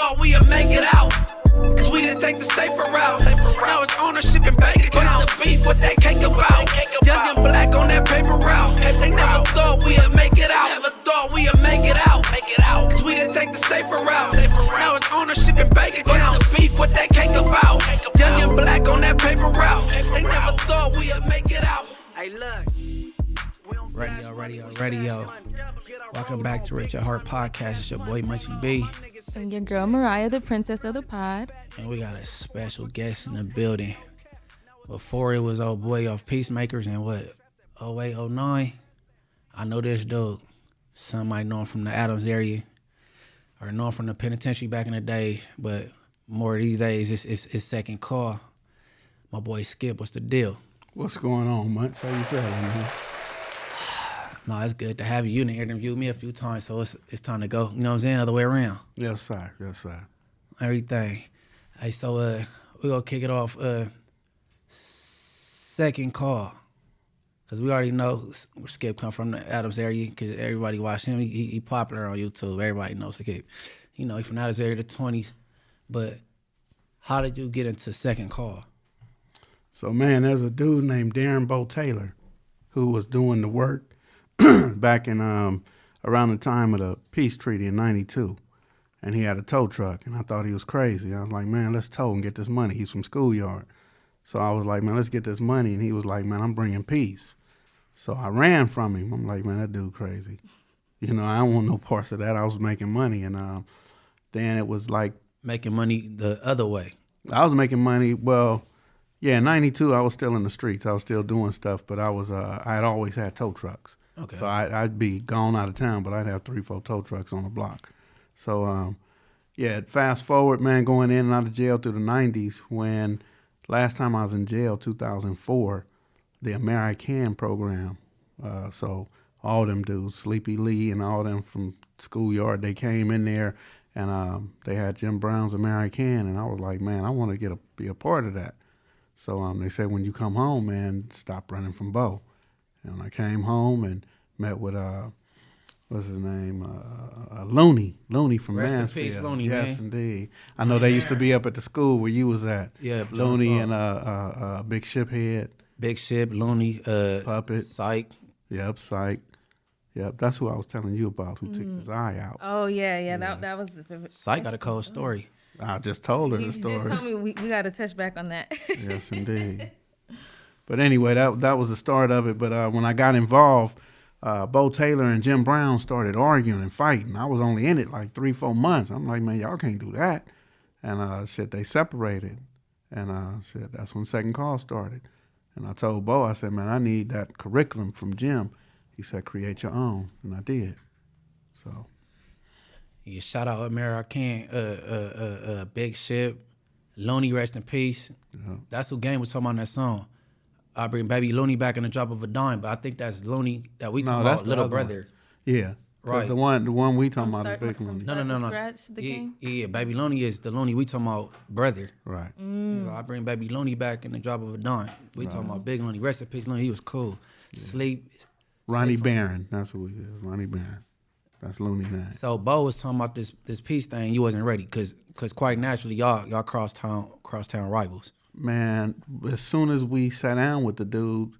thought we'd make it out. Cause we didn't take the safer route. Now it's ownership and bank accounts. The beef, what that cake about. Young and black on that paper route. They never thought we'd make it out. Never thought we'd make it out. Cause we didn't take the safer route. Now it's ownership and bank accounts. The beef, what that cake about. Young and black on that paper route. They never thought we'd make it out. Hey, look. Radio. Welcome back to Rich Your Heart Podcast. It's your boy Munchie B. And your girl Mariah, the princess of the pod. And we got a special guest in the building. Before it was old boy off Peacemakers and what, 08, 09. I know this dude. Some might know him from the Adams area or know him from the penitentiary back in the day, but more these days it's second call. My boy Skipp, what's the deal? What's going on, Munch? How you feeling, man? No, it's good to have you. You done interviewed me a few times, so it's time to go. You know what I'm saying? Other way around. Yes, sir. Yes, sir. Everything. Hey, so we're gonna kick it off. Second call, cause we already know Skipp come from the Adams area, cause everybody watch him. He popular on YouTube. Everybody knows Skipp. You know, he from Adams area, the 20s. But how did you get into second call? So, man, there's a dude named Darren Bo Taylor who was doing the work back in around the time of the peace treaty in '92, and he had a tow truck, and I thought he was crazy. I was like, man, let's tow and get this money. He's from Schoolyard. So I was like, man, let's get this money, and he was like, man, I'm bringing peace. So I ran from him. I'm like, man, that dude crazy. You know, I don't want no parts of that. I was making money, and then it was like making money the other way. I was making money. Well, yeah, in '92 I was still in the streets. I was still doing stuff, but I had always had tow trucks. Okay. So I'd be gone out of town, but I'd have 3-4 tow trucks on the block. So, yeah, fast forward, man, going in and out of jail through the 90s when last time I was in jail, 2004, the Mariah program. So all them dudes, Sleepy Lee and all them from Schoolyard, they came in there and they had Jim Brown's Mariah, and I was like, man, I want to be a part of that. So they said, when you come home, man, stop running from Bo. And I came home and met with, what's his name, Looney from Rest Mansfield. in peace, Looney, yes, man. indeed. I know they used to be up at the school where you was at. Yeah, Looney and Big Shiphead. Big Ship, Looney, Puppet. Psych. Yep, Psych. Yep, that's who I was telling you about, who took his eye out. Oh, yeah. That was... Psych got a cold story. I just told her the story. You just told me we got to touch back on that. Yes, indeed. But anyway, that was the start of it. But when I got involved, Bo Taylor and Jim Brown started arguing and fighting. I was only in it like 3-4 months. I'm like, man, y'all can't do that. And they separated. And that's when Second Call started. And I told Bo, I said, man, I need that curriculum from Jim. He said, create your own. And I did. So. Yeah, shout out American, Big Ship, Looney, rest in peace. Yeah. That's who Game was talking about in that song. I bring baby Looney back in the drop of a dime, but I think that's Looney that we talking about, little brother. Yeah, right. The one we talking about is Big Looney. No. Yeah, baby Looney is the Looney we talking about, brother. Right. So I bring baby Looney back in the drop of a dime. We talking about Big Looney, rest in peace Looney. He was cool. Yeah. Sleep. Ronnie Barron, that's who he is. Ronnie Barron. That's Looney now. So Bo was talking about this peace thing. You wasn't ready because quite naturally y'all crosstown rivals. Man, as soon as we sat down with the dudes,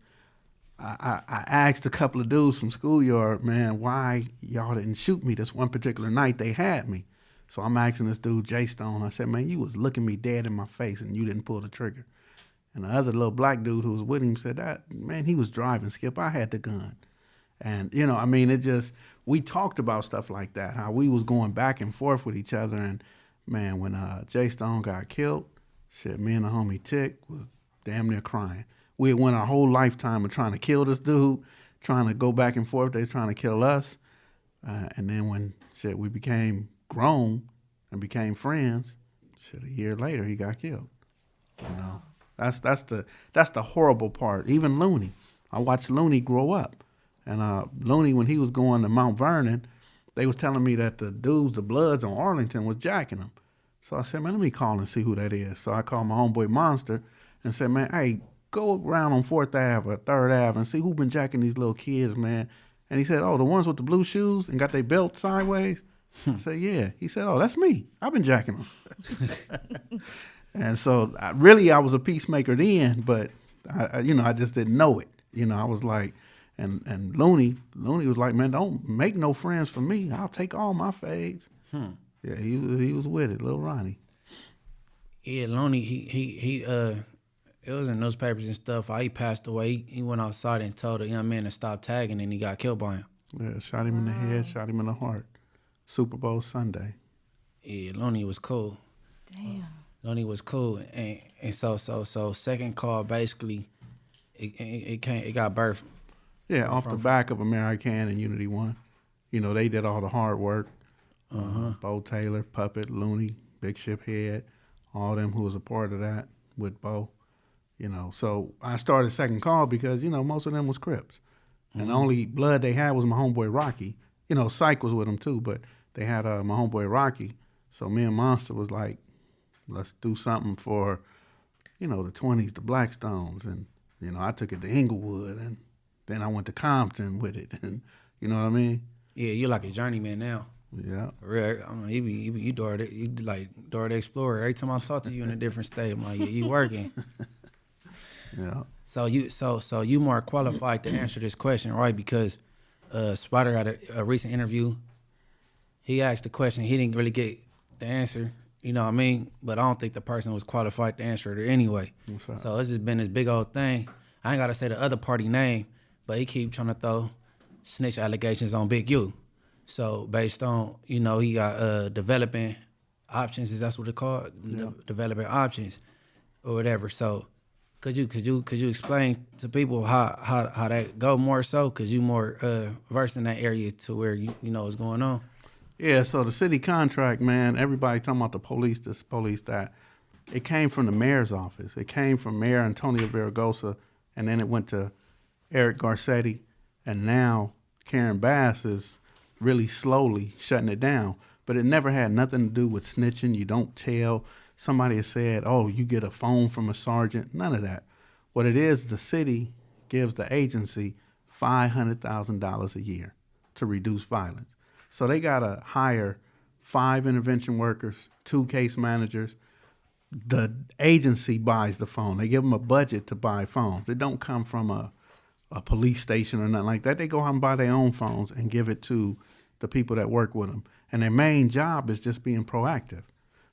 I asked a couple of dudes from Schoolyard, man, why y'all didn't shoot me this one particular night they had me. So I'm asking this dude, Jay Stone, I said, man, you was looking me dead in my face and you didn't pull the trigger. And the other little black dude who was with him said, man, he was driving, Skip. I had the gun. And, you know, I mean, we talked about stuff like that, how we was going back and forth with each other. And, man, when Jay Stone got killed, shit, me and the homie Tick was damn near crying. We had went our whole lifetime of trying to kill this dude, trying to go back and forth. They was trying to kill us. And then when, we became grown and became friends, a year later, he got killed. You know, that's the horrible part. Even Looney. I watched Looney grow up. And Looney, when he was going to Mount Vernon, they was telling me that the dudes, the Bloods on Arlington, was jacking him. So I said, man, let me call and see who that is. So I called my homeboy Monster and said, man, hey, go around on 4th Ave or 3rd Ave and see who been jacking these little kids, man. And he said, oh, the ones with the blue shoes and got their belt sideways? I said, yeah. He said, oh, that's me. I've been jacking them. And so I was a peacemaker then, but I just didn't know it. I was like, and Looney was like, man, don't make no friends for me. I'll take all my fades. Yeah, he was with it, little Ronnie. Yeah, Looney, he it was in newspapers and stuff. How he passed away. He went outside and told a young man to stop tagging, and he got killed by him. Yeah, shot him in the head, shot him in the heart. Super Bowl Sunday. Yeah, Looney was cool. Damn. Looney was cool, and so second call basically, it got birthed. Yeah, off the back of American and Unity One. They did all the hard work. Bo Taylor, Puppet, Looney, Big Ship Head, all them who was a part of that with Bo. So I started second call because, most of them was Crips. And the only blood they had was my homeboy Rocky. Psych was with them too, but they had my homeboy Rocky. So me and Monster was like, let's do something for, the 20s, the Blackstones. And, I took it to Inglewood, and then I went to Compton with it. And you know what I mean? Yeah, you're like a journeyman now. Yeah. For real, I mean, you like Dora the Explorer. Every time I talk to you in a different state, I'm like, yeah, you working. Yeah. So you more qualified to answer this question, right? Because Spider had a recent interview. He asked the question. He didn't really get the answer. You know what I mean? But I don't think the person was qualified to answer it anyway. So it's just been this big old thing. I ain't got to say the other party name, but he keep trying to throw snitch allegations on Big U. So based on, he got developing options, is that's what it's called? Yeah. Developing options or whatever. So could you explain to people how that go more so? Cause you more versed in that area to where you know what's going on. Yeah, so the city contract, man, everybody talking about the police this, police that. It came from the mayor's office. It came from Mayor Antonio Viragosa, and then it went to Eric Garcetti, and now Karen Bass is really slowly shutting it down. But it never had nothing to do with snitching. You don't tell. Somebody has said, oh, you get a phone from a sergeant. None of that. What it is, the city gives the agency $500,000 a year to reduce violence. So they got to hire 5 intervention workers, 2 case managers. The agency buys the phone. They give them a budget to buy phones. It don't come from a police station or nothing like that. They go out and buy their own phones and give it to the people that work with them. And their main job is just being proactive.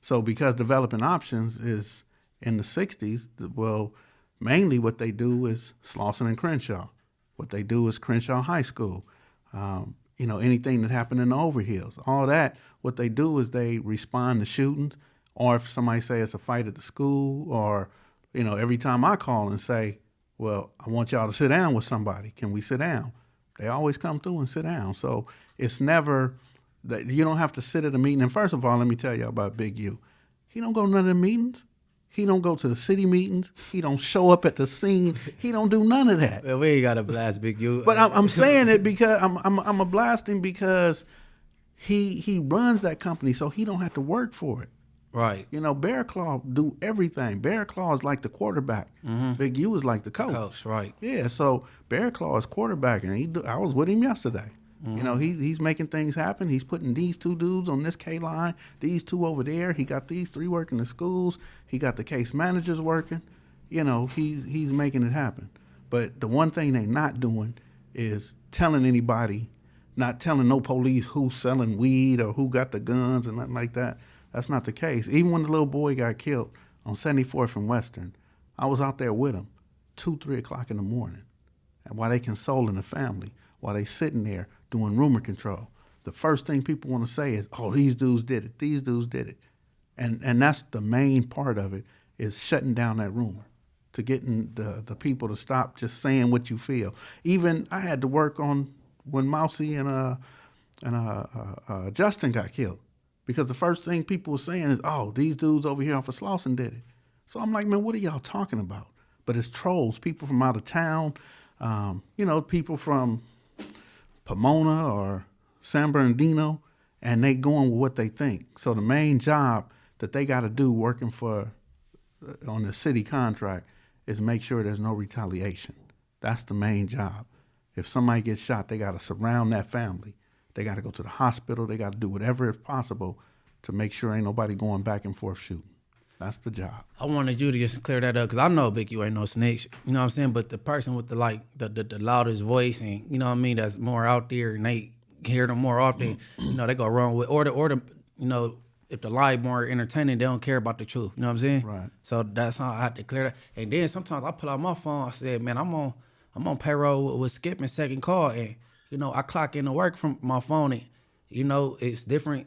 So because developing options is in the 60s, well, mainly what they do is Slauson and Crenshaw. What they do is Crenshaw High School. Anything that happened in the Overhills, all that, what they do is they respond to shootings, or if somebody say it's a fight at the school, or, every time I call and say, well, I want y'all to sit down with somebody. Can we sit down? They always come through and sit down. So it's never that you don't have to sit at a meeting. And first of all, let me tell you about Big U. He don't go to none of the meetings. He don't go to the city meetings. He don't show up at the scene. He don't do none of that. Well, we ain't got to blast Big U. But I'm saying it because I'm a blasting because he runs that company, so he don't have to work for it. Right. Bear Claw do everything. Bear Claw is like the quarterback. Big U is like the coach. Coach, right. Yeah, so Bear Claw is quarterback, and I was with him yesterday. He's making things happen. He's putting these 2 dudes on this K line, these 2 over there. He got these 3 working in schools. He got the case managers working. He's making it happen. But the one thing they not doing is telling anybody, not telling no police who's selling weed or who got the guns and nothing like that. That's not the case. Even when the little boy got killed on 74th and Western, I was out there with him 2, 3 o'clock in the morning. And while they consoling the family, while they sitting there doing rumor control, the first thing people want to say is, oh, these dudes did it. These dudes did it. And that's the main part of it, is shutting down that rumor, to getting the people to stop just saying what you feel. Even I had to work on when Mousy and Justin got killed. Because the first thing people were saying is, oh, these dudes over here off of Slauson did it. So I'm like, man, what are y'all talking about? But it's trolls, people from out of town, people from Pomona or San Bernardino, and they going with what they think. So the main job that they got to do working on the city contract is make sure there's no retaliation. That's the main job. If somebody gets shot, they got to surround that family. They got to go to the hospital. They got to do whatever is possible to make sure ain't nobody going back and forth shooting. That's the job. I wanted you to just clear that up because I know, Big, you ain't no snitch. You know what I'm saying? But the person with the loudest voice and, you know what I mean, that's more out there and they hear them more often, you know, they go wrong with, or the you know, if the lie more entertaining, they don't care about the truth. You know what I'm saying? Right. So that's how I had to clear that. And then sometimes I pull out my phone. I said, man, I'm on payroll with Skipp and Second Call, and you know I clock into work from my phone, and you know it's different.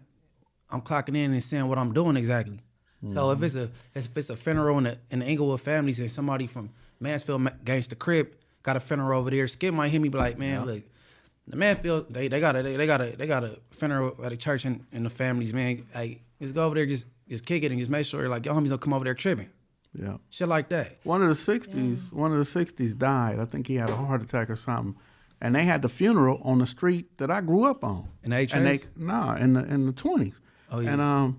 I'm clocking in and saying what I'm doing exactly. Mm-hmm. So if it's a funeral in the Inglewood families and somebody from Mansfield Gangsta Crib got a funeral over there, Skipp might hear me be like, man, look. The Mansfield, they got a funeral at a church in the families, man. Hey, just go over there, just kick it and just make sure like your homies don't come over there tripping. Yeah. Shit like that. One of the 60s died. I think he had a heart attack or something. And they had the funeral on the street that I grew up on. In the HRs? In the 20s. Oh yeah.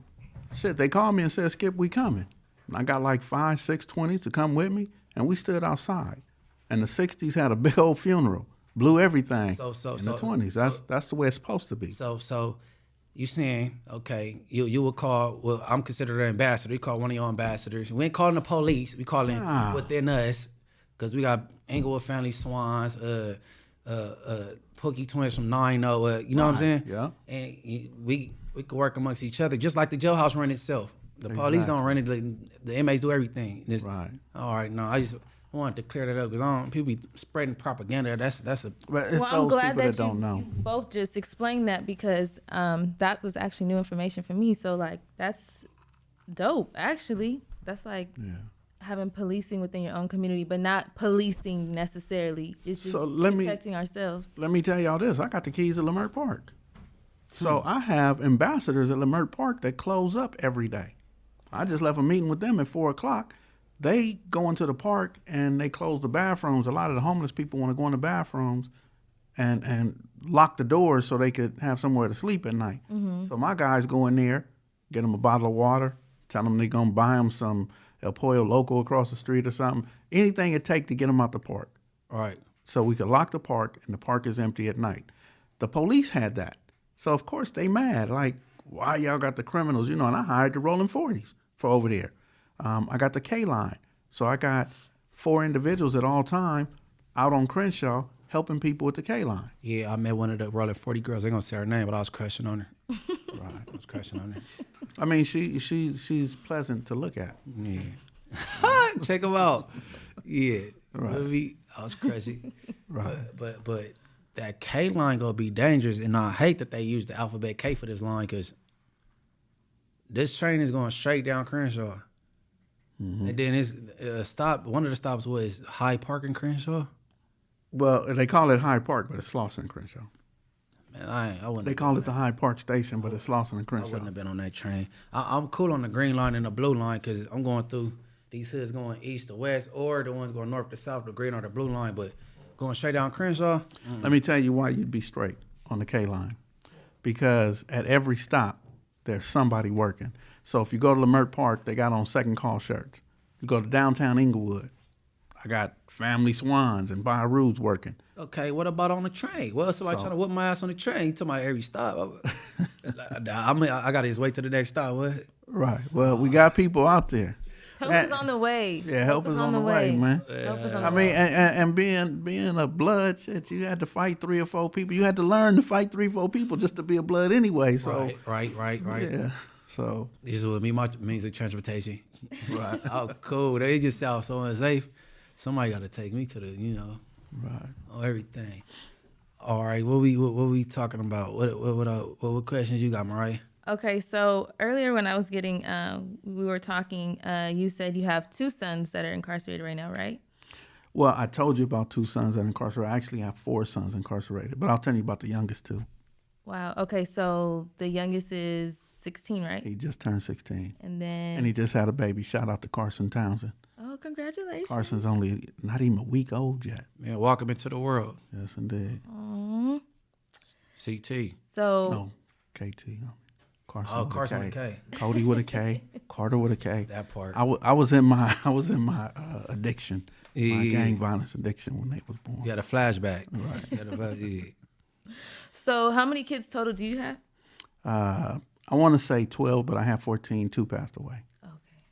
And they called me and said, Skipp, we coming. And I got like 5, 6 20s to come with me, and we stood outside. And the 60s had a big old funeral. Blew everything in the 20s. That's the way it's supposed to be. So you saying, okay, you would call, well, I'm considered an ambassador. We call one of your ambassadors. We ain't calling the police. We calling within us because we got Inglewood Family Swans, Pookie Twins from 9-0, you know what I'm saying? Yeah. And we could work amongst each other just like the jailhouse run itself. The police don't run it. The inmates do everything. Right. All right, no, I wanted to clear that up because people be spreading propaganda. That's a. But it's I'm those glad people that that don't know. you both just explained that because that was actually new information for me. So like that's dope. Actually, that's like having policing within your own community, but not policing necessarily. It's just protecting ourselves. Let me tell y'all this. I got the keys to Leimert Park. So I have ambassadors at Leimert Park that close up every day. I just left a meeting with them at 4:00. They go into the park and they close the bathrooms. A lot of the homeless people want to go in the bathrooms and lock the doors so they could have somewhere to sleep at night. Mm-hmm. So my guys go in there, get them a bottle of water, tell them they're going to buy them some El Pollo Loco across the street or something. Anything it take to get them out the park. All right. So we could lock the park and the park is empty at night. The police had that. So of course they mad. Like, why y'all got the criminals? You know, and I hired the Rolling 40s for over there. I got the K-line. So I got 4 individuals at all time out on Crenshaw helping people with the K-line. Yeah, I met one of the Rolling 40 girls. I ain't gonna say her name, but I was crushing on her. Right, I was crushing on her. I mean, she's pleasant to look at. Yeah. Check them out. Yeah. Right. I was crushing. Right. But that K line gonna be dangerous, and I hate that they use the alphabet K for this line because this train is going straight down Crenshaw. Mm-hmm. And then it's stop. One of the stops was Hyde Park in Crenshaw. Well, they call it Hyde Park, but it's Slauson and Crenshaw. Man, I wouldn't. They call it the Hyde Park Station, but it's Slauson and Crenshaw. I wouldn't have been on that train. I'm cool on the green line and the blue line because I'm going through these hoods going east to west, or the ones going north to south, the green or the blue line. But going straight down Crenshaw. Let me tell you why you'd be straight on the K line, because at every stop there's somebody working. So if you go to Leimert Park, they got on Second Call shirts. You go to downtown Inglewood, I got Family Swans and Byru's working. Okay, what about on the train? Well, somebody trying to whip my ass on the train to my every stop. I got to just wait till the next stop. What? Right. Well, we got people out there. Help is on the way. Yeah, help is on the way, man. Help is on the way. And being a blood, shit, you had to fight 3 or 4 people. You had to learn to fight 3 or 4 people just to be a blood anyway. So Right. Yeah. So this is what my means of transportation. Right. Oh, cool. They just sound so unsafe. Somebody got to take me to the, right. Everything. All right, what we talking about? What questions you got, Mariah? Okay, so earlier when I was getting, we were talking, you said you have 2 sons that are incarcerated right now, right? Well, I told you about 2 sons that are incarcerated. I actually have 4 sons incarcerated, but I'll tell you about the youngest 2. Wow. Okay, so the youngest is 16, right? He just turned 16. And he just had a baby. Shout out to Carson Townsend. Oh, congratulations. Carson's only not even a week old yet. Man, welcome into the world. Yes, indeed. Aww. CT. So. No, KT. Carson. Oh, Carson with a K. Cody with a K. Carter with a K. That part. I was in my addiction, my gang violence addiction when they was born. You had a flashback. Right. You had a So how many kids total do you have? I want to say 12, but I have 14. 2 passed away. Okay.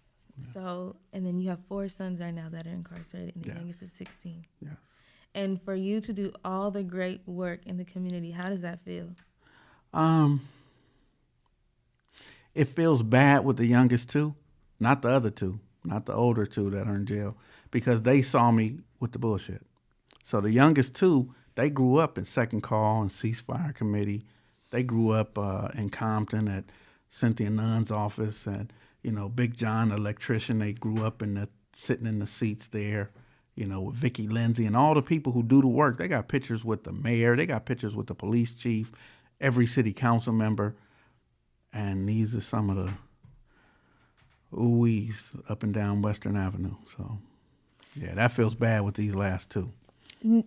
So, and then you have 4 sons right now that are incarcerated, and the Yes. youngest is 16. Yes. And for you to do all the great work in the community, how does that feel? It feels bad with the youngest 2, not the other 2, not the older 2 that are in jail, because they saw me with the bullshit. So the youngest 2, they grew up in Second Call and Ceasefire Committee. They grew up in Compton at Cynthia Nunn's office, and Big John, the electrician. They grew up sitting in the seats there, with Vicky Lindsay and all the people who do the work. They got pictures with the mayor. They got pictures with the police chief, every city council member. And these are some of the ooh-wees up and down Western Avenue. So, yeah, that feels bad with these last 2.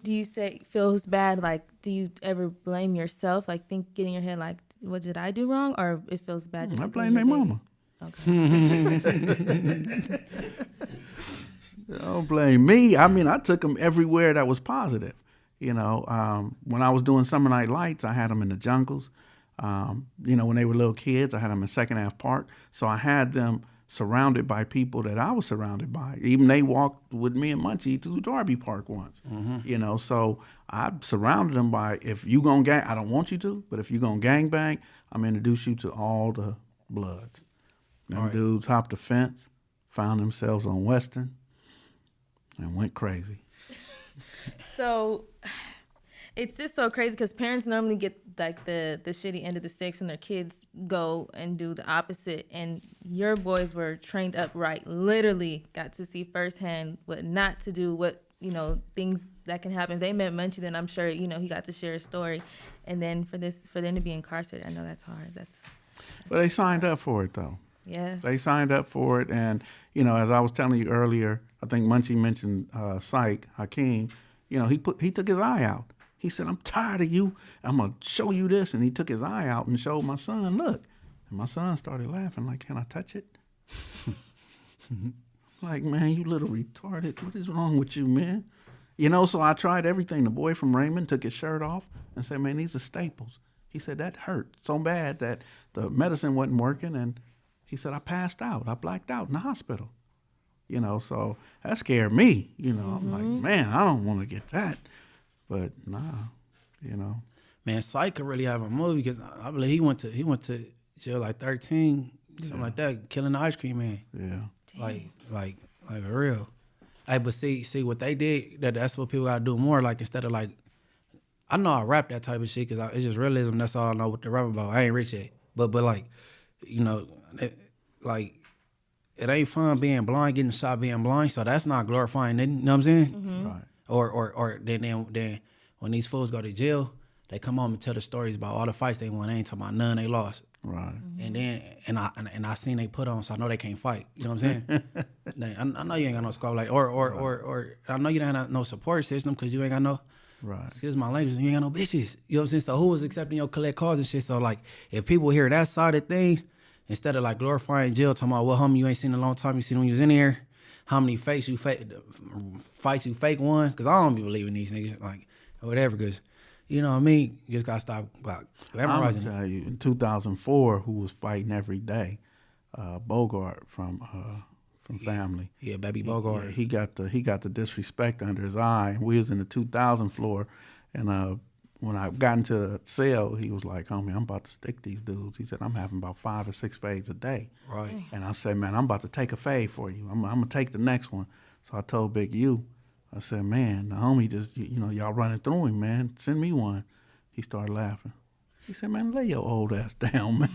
Do you say feels bad? Like, do you ever blame yourself? Like, get in your head, like, what did I do wrong? Or it feels bad just I because blame their you're mama. babies? Okay. Don't blame me. I mean, I took them everywhere that was positive. When I was doing Summer Night Lights, I had them in the jungles. When they were little kids, I had them in Second Ave Park. So I had them surrounded by people that I was surrounded by. Even they walked with me and Munchie to Darby Park once. Mm-hmm. So I surrounded them by, if you gonna gang, I don't want you to, but if you gonna gangbang, I'm gonna introduce you to all the Bloods. Them dudes hopped the fence, found themselves on Western, and went crazy. So it's just so crazy because parents normally get like the shitty end of the stick, and their kids go and do the opposite. And your boys were trained up right. Literally got to see firsthand what not to do, what things that can happen. If they met Munchie, then I'm sure he got to share a story. And then for them to be incarcerated, I know that's hard. But they signed up for it though. Yeah. They signed up for it, and as I was telling you earlier, I think Munchie mentioned Psych Hakeem. He took his eye out. He said, "I'm tired of you. I'm gonna show you this." And he took his eye out and showed my son, "Look." And my son started laughing, like, "Can I touch it?" Like, man, you little retarded. What is wrong with you, man? So I tried everything. The boy from Raymond took his shirt off and said, "Man, these are staples." He said, "That hurt so bad that the medicine wasn't working." And he said, "I passed out. I blacked out in the hospital." So that scared me. I'm like, man, I don't want to get that. But nah, Man, Psych could really have a movie because I believe he went to jail like 13, something like that, killing the ice cream man. Yeah. Like for real. Hey, but see what they did. That's what people gotta do more. Like instead of like, I know I rap that type of shit because it's just realism. That's all I know what to rap about. I ain't rich yet, but like, it ain't fun being blind, getting shot being blind. So that's not glorifying. You know what I'm saying? Mm-hmm. Right. Or then when these fools go to jail, they come home and tell the stories about all the fights they won. They ain't talking about none they lost. Right. And then I seen they put on, so I know they can't fight. You know what I'm saying? I know you ain't got no squad like or I know you don't have no support system because you ain't got no. Right. Excuse my language. You ain't got no bitches. You know what I'm saying? So who was accepting your collect calls and shit? So like, if people hear that side of things, instead of like glorifying jail, talking about, well, homie, you ain't seen in a long time. You seen when you was in here. How many fights you fake won? Because I don't be believing these niggas, like, or whatever, because, you know what I mean? You just got to stop glamorizing. I'm going to tell you, in 2004, who was fighting every day, Bogart from Family. Yeah, Baby Bogart. He got the disrespect under his eye. We was in the 2000 floor, and when I got into the cell, he was like, "Homie, I'm about to stick these dudes." He said, "I'm having about 5 or 6 fades a day." Right. And I said, "Man, I'm about to take a fade for you. I'm going to take the next one." So I told Big U, I said, "Man, the homie just, y'all running through him, man. Send me one." He started laughing. He said, "Man, lay your old ass down, man."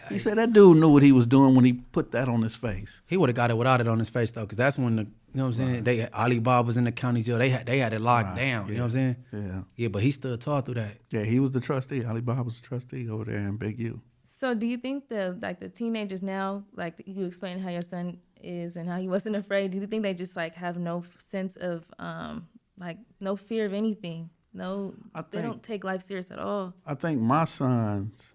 He said that dude knew what he was doing when he put that on his face. He would have got it without it on his face, though, because that's when you know what I'm saying? Alibaba was in the county jail. They had it locked down. You know what I'm saying? Yeah. Yeah, but he stood tall through that. Yeah, he was the trustee. Alibaba was the trustee over there in Big U. So do you think the teenagers now, like you explained how your son is and how he wasn't afraid, do you think they just like have no sense of like no fear of anything? They don't take life serious at all. I think my sons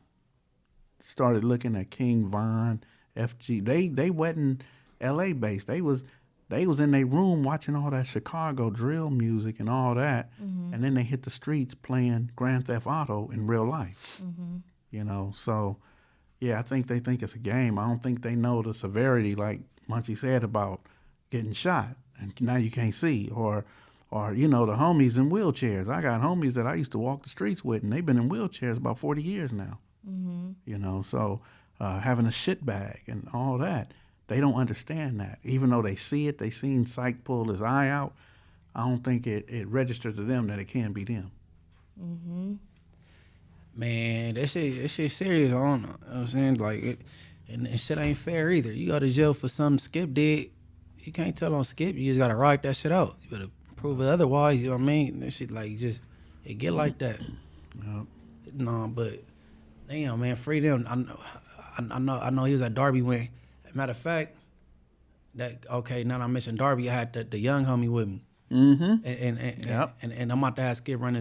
started looking at King Von, FG. They wasn't LA based. They was They was in their room watching all that Chicago drill music and all that, and then they hit the streets playing Grand Theft Auto in real life. You know, so yeah, I think they think it's a game. I don't think they know the severity, like Munchie said, about getting shot and now you can't see, or you know, the homies in wheelchairs. I got homies that I used to walk the streets with, and they've been in wheelchairs about 40 years now. You know, so having a shit bag and all that, they don't understand that. Even though they see it, they seen Syke pull his eye out, I don't think it registers to them that it can be them. Man, that shit serious. I don't know. You know what I'm saying? Like, and shit ain't fair either. You go to jail for something Skipp did. You can't tell on Skipp. You just got to write that shit out. You got to prove it otherwise. You know what I mean? That shit, like, just, it get like that. Yep. No, but, damn, man, free them. I know he was at Darby when, matter of fact, okay, now that I mentioned Darby, I had the young homie with me. And I'm about to have Skipp run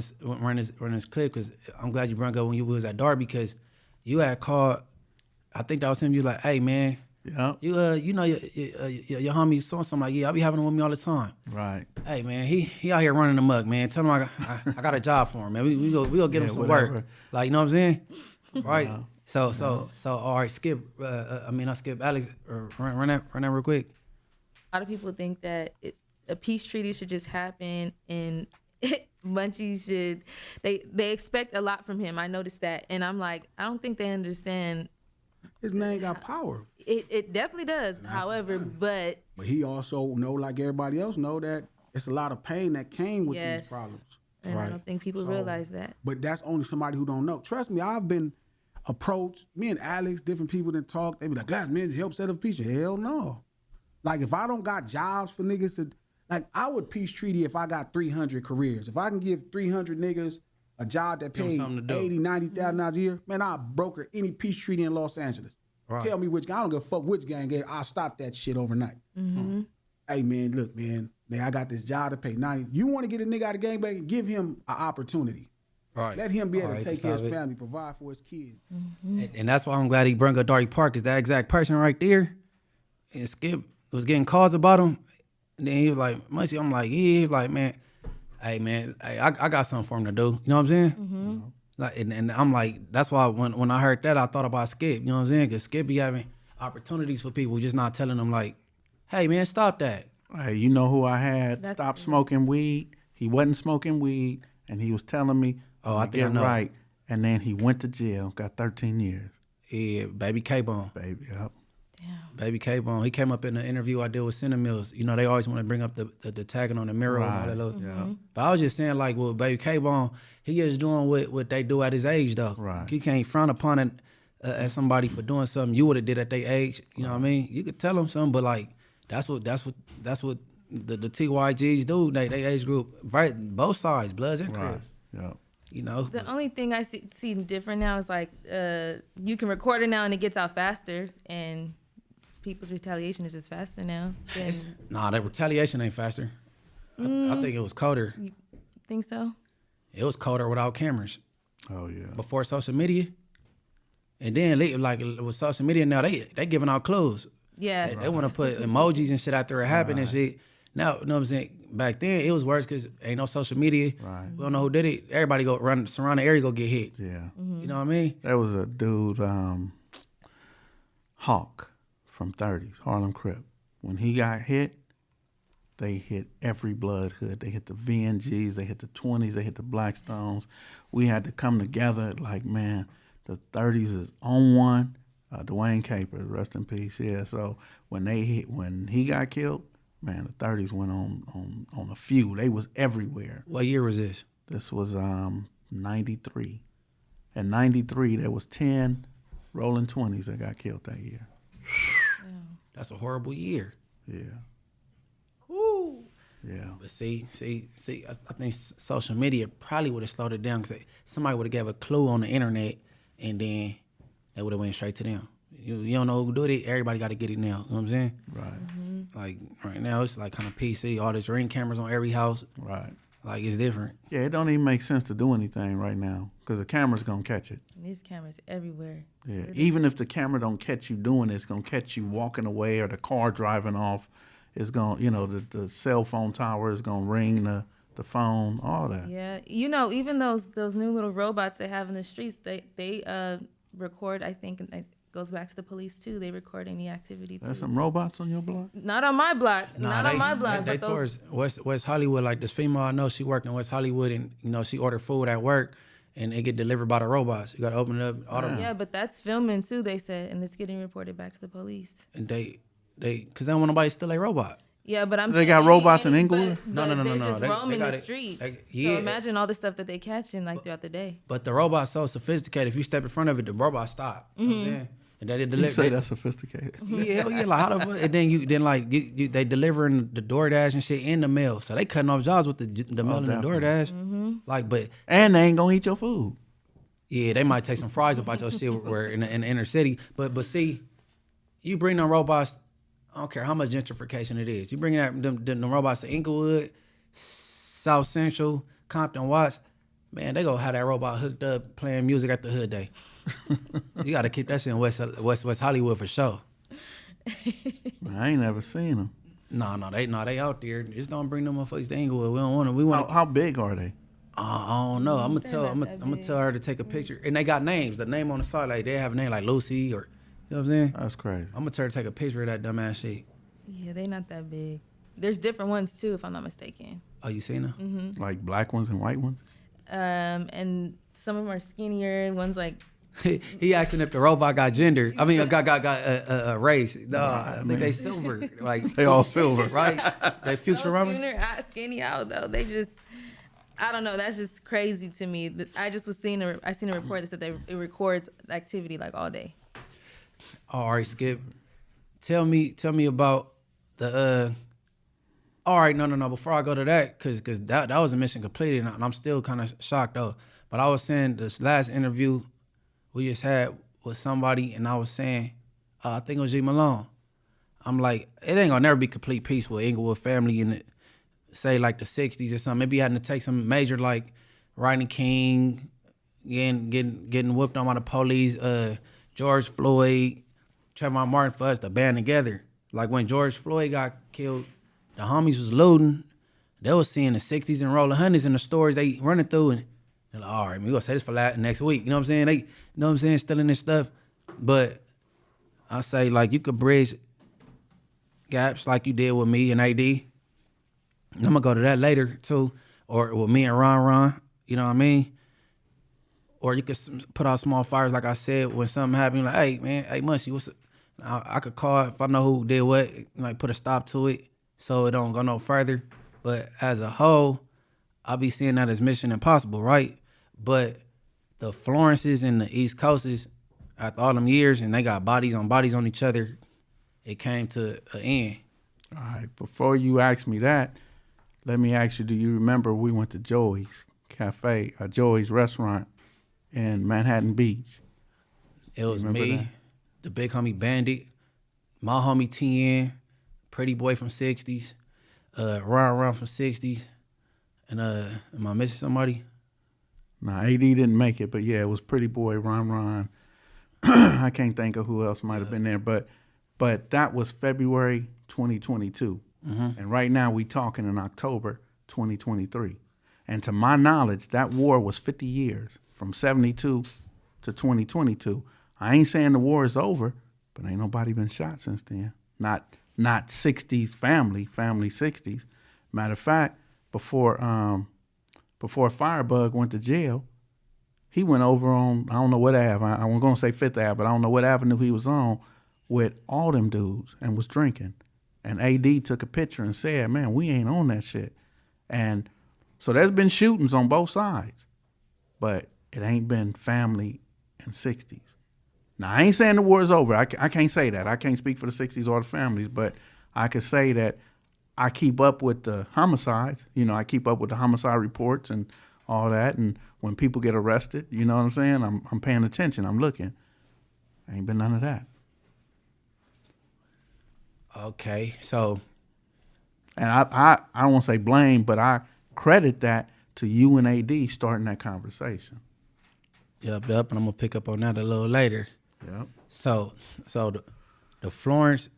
this clip, because I'm glad you brought up when you was at Darby, because you had called, I think that was him. You was like, hey man, you know your homie so something, like, yeah, I be having him with me all the time. Right. Hey man, he out here running the mug, man. Tell him I got a job for him, man. We go get him some work. Like, you know what I'm saying? Right. So all right, Skipp. Not Skipp. Alex, run that real quick. A lot of people think that a peace treaty should just happen, and Munchie should. They expect a lot from him. I noticed that, and I'm like, I don't think they understand. His name got power. It definitely does. However, but he also know, like everybody else know, that it's a lot of pain that came with these problems. And I don't think people realize that. But that's only somebody who don't know. Trust me, I've been approached, me and Alex, different people that talk, they be like, "Glass, man, help set up peace." Hell no. Like, if I don't got jobs for niggas to, like, I would peace treaty if I got 300 careers. If I can give 300 niggas a job that pays $80,000, $90,000 a year, man, I'll broker any peace treaty in Los Angeles. Right. Tell me which gang. I don't give a fuck which gang. I'll stop that shit overnight. Hey, man, look, man, I got this job to pay 90. You want to get a nigga out of gangbanging? Give him an opportunity. Right. Let him be able to take care of his family, provide for his kids. And that's why I'm glad he brought up Darby Park, is that exact person right there. And Skipp was getting calls about him. And then he was like, Munchie, I'm like, yeah. He was like, man, hey, I got something for him to do. You know what I'm saying? Like, and I'm like, that's why when I heard that, I thought about Skipp. You know what I'm saying? Because Skipp be having opportunities for people, just not telling them, like, hey, man, stop that. Hey, you know who I had stop smoking weed? He wasn't smoking weed, and he was telling me, I think I know. Right. And then he went to jail, got 13 years. Yeah, Baby K-Bone. Baby, yep. Damn. Baby K-Bone. He came up in the interview I did with Cinnamon Mills. You know, they always want to bring up the tagging on the mirror and all that little. But I was just saying, like, well, Baby K-Bone, he is doing what they do at his age, though. Right. You can't frown upon it as somebody for doing something you would have did at their age. You know what I mean? You could tell them something, but, like, that's what the TYGs do. They age group, right? Both sides, Bloods and Crips. Yeah. You know, the only thing I see different now is, like, you can record it now and it gets out faster, and people's retaliation is just faster now. Nah, that retaliation ain't faster. I think it was colder. You think so? It was colder without cameras. Oh yeah. Before social media, and then with social media now, they giving out clues. Yeah. They want to put emojis and shit out there happening and shit. Now, you know what I'm saying? Back then, it was worse because ain't no social media. Right. We don't know who did it. Everybody go run, surround the area, go get hit. Yeah. You know what I mean? There was a dude, Hawk from 30s, Harlem Crip. When he got hit, they hit every blood hood. They hit the VNGs, they hit the 20s, they hit the Blackstones. We had to come together like, man, the 30s is on one. Dwayne Capers, rest in peace. Yeah, so when he got killed, man, the 30s went on a few. They was everywhere. What year was this? This was 93. In 93, there was 10 rolling 20s that got killed that year. That's a horrible year. Yeah. Woo. Yeah. But see, I think social media probably would have slowed it down because somebody would have gave a clue on the internet, and then they would have went straight to them. You don't know who did it, everybody got to get it now. You know what I'm saying? Right. Like, right now, it's like kind of PC. All these Ring cameras on every house. Right. Like, it's different. Yeah, it don't even make sense to do anything right now because the camera's going to catch it. And these cameras everywhere. Yeah. Even if the camera don't catch you doing it, it's going to catch you walking away or the car driving off. it's going, the cell phone tower is going to ring the phone, all that. Yeah, even those new little robots they have in the streets, they record. I think and it goes back to the police too. They record any activity too. There's some robots on your block? Not on my block. Not on my block. They But those, towards West Hollywood. Like this female I know, she worked in West Hollywood, and she ordered food at work, and it get delivered by the robots. You got to open it up. yeah, but that's filming too. They said, and it's getting reported back to the police. And because they don't want nobody to steal a robot. Yeah, but I'm. They got robots in Inglewood? No. No. They're just roaming got the it. streets. Yeah. So imagine all the stuff that they catching throughout the day. But the robot's so sophisticated. If you step in front of it, the robot stop. You know what I'm saying? And they deliver. You say that's sophisticated. Yeah, hell yeah. Like how the fuck? And then they delivering the DoorDash and shit in the mail. So they cutting off jobs with the mail and the definitely. DoorDash. Like, but And they ain't going to eat your food. yeah, they might take some fries up out your shit where in the inner city. But see, you bring them robots. I don't care how much gentrification it is. You bring them robots to Inglewood, South Central, Compton, Watts. Man, they gonna have that robot hooked up playing music at the hood day. You got to keep that shit in West Hollywood for sure. I ain't never seen them. No, they out there. Just don't bring them motherfuckers to Inglewood. We don't want them. We want. How big are they? I don't know. I'm They're not that gonna big. tell her to take a picture, and they got names. The name on the side, like they have a name like Lucy or, you know what I'm saying? That's crazy. I'm gonna tell her to take a picture of that dumbass shit. Yeah, they not that big. There's different ones too, if I'm not mistaken. Oh, you seen her? Like black ones and white ones? And some of them are skinnier. One's like, He asking if the robot got gender. I mean, got a race. No, I think they silver. Like They all silver. right? They future so running. skinny out though. They just, I don't know. That's just crazy to me. I just was seeing I seen a report that said it records activity like all day. All right, Skip. Tell me about the. All right, no. Before I go to that, because that was a mission completed, and I'm still kind of shocked though. But I was saying this last interview we just had with somebody, and I was saying, I think it was G Malone. I'm like, it ain't gonna never be complete peace with Inglewood family in the, say like the 60s or something. Maybe having to take some major like Rodney King, getting whooped on by the police, George Floyd, Trayvon Martin, for us to band together. Like when George Floyd got killed, the homies was looting. They was seeing the 60s and rolling hundreds in the stores they running through, and they're like, all right, we gonna say this for next week. You know what I'm saying? They, you know what I'm saying, stealing this stuff. But I say like you could bridge gaps like you did with me and AD. I'm gonna go to that later too, or with me and Ron. You know what I mean? Or you could put out small fires, like I said, when something happened. Like, hey man, hey Munchie, what's up? I could call if I know who did what, like put a stop to it so it don't go no further. But as a whole, I'll be seeing that as mission impossible, right? But the Florences and the East Coasts, after all them years, and they got bodies on each other, it came to an end. All right. Before you ask me that, let me ask you, do you remember we went to Joey's Cafe, Joey's restaurant in Manhattan Beach? It was remember me, that? the big homie Bandit, my homie TN, Pretty Boy from 60s, Ron from 60s, and am I missing somebody? Nah, AD didn't make it, but yeah, it was Pretty Boy, Ron. I can't think of who else might have been there, but that was February 2022. And right now we talking in October 2023. And to my knowledge, that war was 50 years, from 72 to 2022. I ain't saying the war is over, but ain't nobody been shot since then. Not 60s family 60s. Matter of fact, before Firebug went to jail, he went over on, I don't know what Ave, I was going to say Fifth Ave, but I don't know what avenue he was on, with all them dudes and was drinking. And AD took a picture and said, man, we ain't on that shit. And so there's been shootings on both sides, but it ain't been family in 60s. Now, I ain't saying the war is over. I can't say that. I can't speak for the 60s or the families, but I could say that I keep up with the homicides. You know, I keep up with the homicide reports and all that. And when people get arrested, you know what I'm saying? I'm paying attention. I'm looking. Ain't been none of that. Okay, so. And I don't want to say blame, but I credit that to you and AD starting that conversation. Yep, and I'm gonna pick up on that a little later. Yep. So the Florence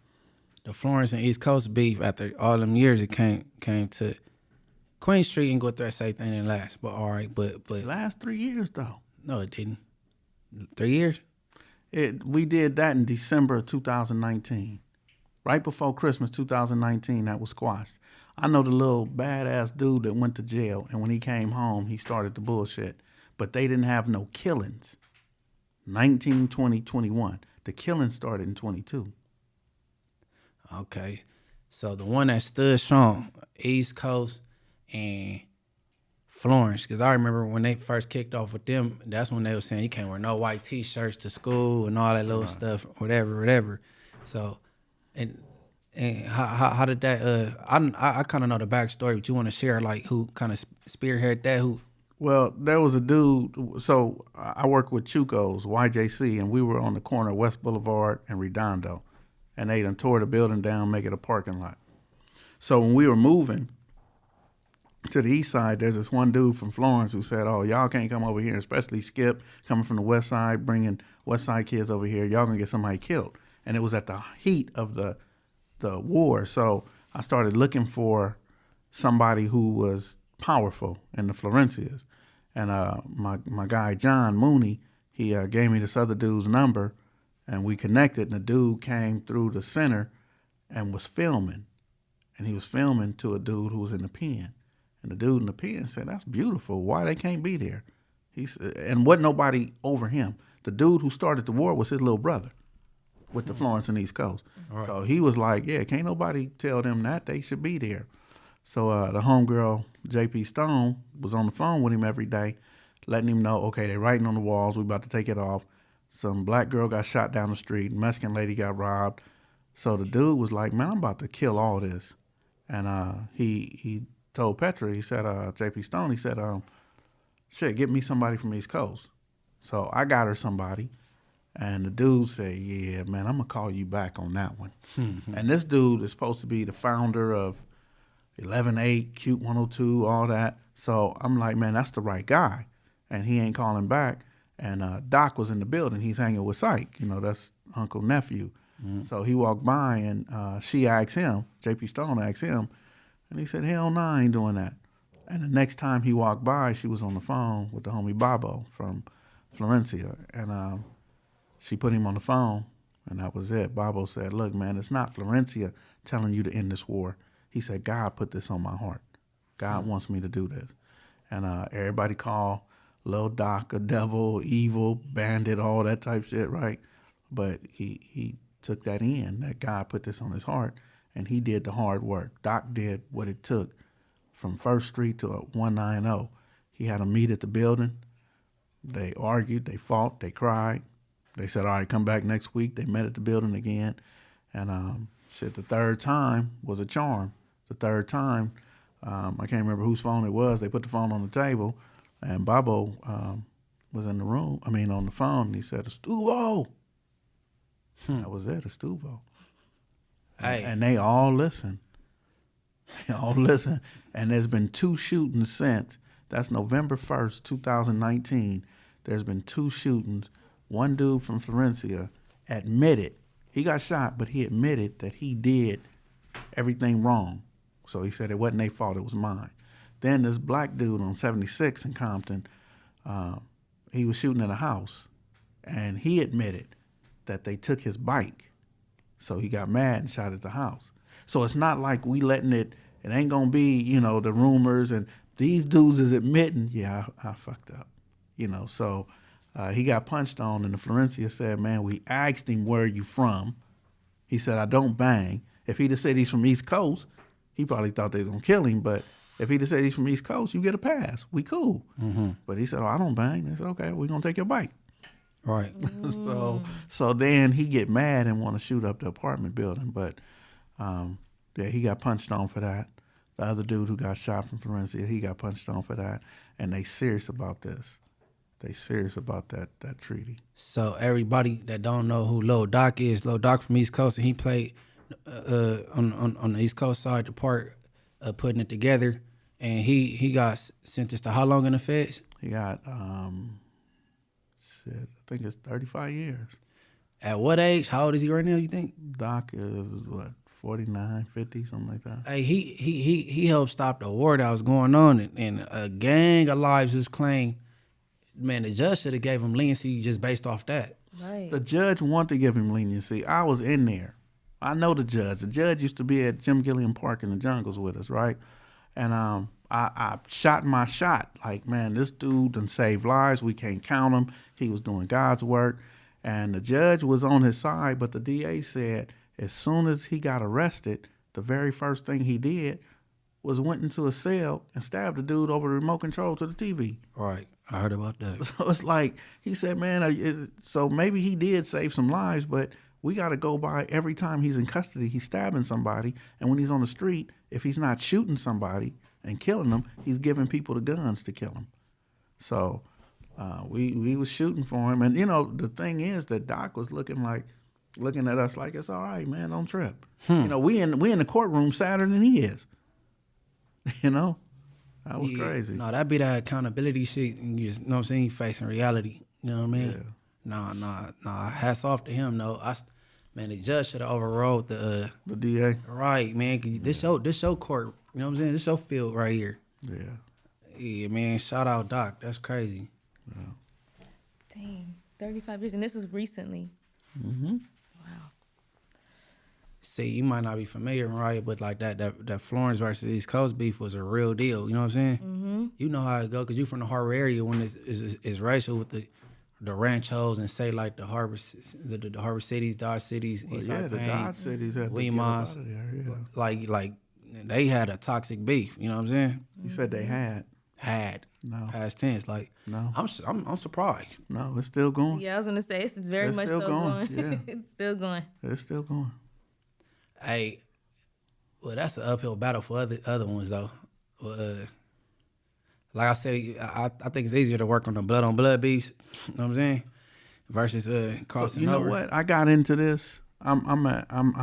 the Florence and East Coast beef, after all them years, it came to Queen Street and go through that same thing and last. But all right, but Last 3 years though. no, it didn't. 3 years. We did that in December of 2019. Right before Christmas 2019, that was squashed. I know the little badass dude that went to jail, and when he came home, he started the bullshit. But they didn't have no killings. 19, 20, 21. The killings started in 22. Okay, so the one that stood strong, East Coast and Florence, because I remember when they first kicked off with them, that's when they were saying you can't wear no white T-shirts to school and all that little stuff, whatever. So, and how did that? I kind of know the backstory, but you want to share like who kind of spearheaded that? Who? Well, there was a dude. So I work with Chuco's, YJC, and we were on the corner of West Boulevard and Redondo, and they done tore the building down, make it a parking lot. So when we were moving to the east side, there's this one dude from Florence who said, "Oh, y'all can't come over here, especially Skipp coming from the west side, bringing west side kids over here. Y'all gonna get somebody killed." And it was at the heat of the war. So I started looking for somebody who was powerful in the Florencias. And my guy, John Mooney, he gave me this other dude's number, and we connected, and the dude came through the center and was filming. And he was filming to a dude who was in the pen. And the dude in the pen said, "That's beautiful. Why they can't be there?" He said, and wasn't nobody over him. The dude who started the war was his little brother with the Florence and East Coast. Right. So he was like, "Yeah, can't nobody tell them that. They should be there." So the homegirl, JP Stone, was on the phone with him every day, letting him know, okay, they're writing on the walls. We about to take it off. Some black girl got shot down the street. Mexican lady got robbed. So the dude was like, "Man, I'm about to kill all this." And he told Petra, he said, JP Stone, he said, "Shit, get me somebody from East Coast." So I got her somebody. And the dude said, "Yeah, man, I'm going to call you back on that one." And this dude is supposed to be the founder of 11-8, Cute 102, all that. So I'm like, man, that's the right guy. And he ain't calling back. And Doc was in the building. He's hanging with Syke. You know, that's Uncle Nephew. So he walked by, and she asked him, JP Stone asked him, and he said, "Hell no, I ain't doing that." And the next time he walked by, she was on the phone with the homie Bobo from Florencia. And she put him on the phone, and that was it. Bobo said, "Look, man, it's not Florencia telling you to end this war." He said, "God put this on my heart. God wants me to do this." And everybody called Lil Doc a devil, evil, bandit, all that type shit, right? But he took that in, that God put this on his heart, and he did the hard work. Doc did what it took from 1st Street to 190. He had a meet at the building. They argued, they fought, they cried. They said, "All right, come back next week." They met at the building again. And the third time was a charm. The third time, I can't remember whose phone it was. They put the phone on the table, and Bobo was in the room, on the phone, and he said, "Estuvo." That was it, Estuvo. Hey. And they all listened. They all listened. And there's been 2 shootings since. That's November 1st, 2019. There's been 2 shootings. One dude from Florencia admitted, he got shot, but he admitted that he did everything wrong. So he said it wasn't their fault, it was mine. Then this black dude on 76 in Compton, he was shooting at a house, and he admitted that they took his bike. So he got mad and shot at the house. So it's not like we letting it ain't gonna be, the rumors, and these dudes is admitting, yeah, I fucked up. So he got punched on, and the Florencia said, "Man, we asked him, where are you from?" He said, "I don't bang." If he'd have said he's from East Coast, he probably thought they was gonna kill him, but if he'd have said he's from East Coast, you get a pass. We cool. But he said, "Oh, I don't bang." They said, "Okay, we're gonna take your bike." Right. So then he get mad and want to shoot up the apartment building, but he got punched on for that. The other dude who got shot from Florencia, he got punched on for that, and they serious about this. They serious about that treaty. So everybody that don't know who Lil Doc is, Lil Doc from East Coast, and he played on the East Coast side, the part of putting it together, and he got sentenced to how long in the feds? He got I think it's 35 years. At what age? How old is he right now, you think? Doc is, 49, 50, something like that. Hey, he helped stop the war that was going on, and a gang of lives was claimed. Man, the judge should have gave him leniency just based off that. Right. The judge wanted to give him leniency. I was in there. I know the judge. The judge used to be at Jim Gilliam Park in the jungles with us, right? And I shot my shot. Like, man, this dude done saved lives. We can't count him. He was doing God's work. And the judge was on his side, but the DA said as soon as he got arrested, the very first thing he did was went into a cell and stabbed the dude over the remote control to the TV. Right. I heard about that. So it's like, he said, man, so maybe he did save some lives, but we got to go by every time he's in custody, he's stabbing somebody. And when he's on the street, if he's not shooting somebody and killing them, he's giving people the guns to kill them. So we was shooting for him. And, you know, the thing is that Doc was looking at us like, it's all right, man, don't trip. You know, we in the courtroom sadder than he is. You know? That was crazy. No, that be that accountability shit. And you just, know what I'm saying? You facing reality. You know what I mean? Yeah. Nah. Hats off to him, though. Man, the judge should have overruled the DA. Right, man. 'Cause this your court. You know what I'm saying? This your field right here. Yeah. Yeah, man. Shout out Doc. That's crazy. Yeah. Dang, 35 years, and this was recently. Mm-hmm. Wow. See, you might not be familiar, Mariah, but like that Florence versus East Coast beef was a real deal. You know what I'm saying? Mm-hmm. You know how it go because you from the harbor area when it's racial with the ranchos and say like the harbor cities, Dodge cities, Well, Eastside the Payne, Dodge cities had to William get up Moss. out of there, yeah. Like they had a toxic beef. You know what I'm saying? You said they had. No. Past tense. Like No. I'm surprised. No, it's still going. Yeah, I was gonna say it's very It's much still so going, going. yeah. It's still going. It's still going. Hey, well, that's an uphill battle for other ones though. Like I said, I think it's easier to work on the blood on blood beefs. You know what I'm saying? Versus crossing you know over. what? I got into this. I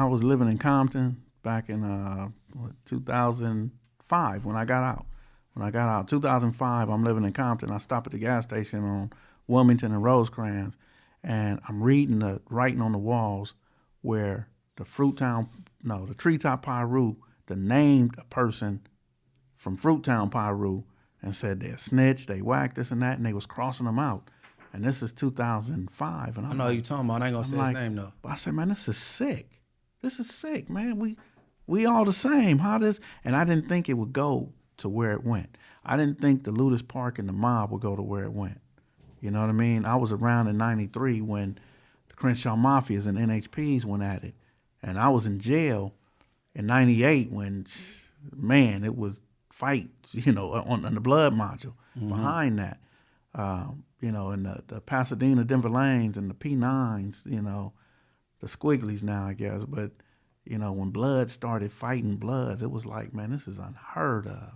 was living in Compton back in 2005 when I got out. 2005, I'm living in Compton. I stop at the gas station on Wilmington and Rosecrans, and I'm reading the writing on the walls where the Treetop Pyru, named a person from Fruittown Pyru and said they're snitch, they whacked this and that, and they was crossing them out. And this is 2005. And I know what you're talking about. I ain't gonna say his name though. But I said, man, this is sick. This is sick, man. We all the same. How this? And I didn't think it would go to where it went. I didn't think the Ludus Park and the mob would go to where it went. You know what I mean? I was around in 93 when the Crenshaw Mafias and NHPs went at it. And I was in jail in 98 when, man, it was fights, you know, on the blood module. Mm-hmm. Behind that, you know, in the Pasadena, Denver Lanes and the P9s, you know, the Squigglies now, I guess. But, you know, when Bloods started fighting Bloods, it was like, man, this is unheard of.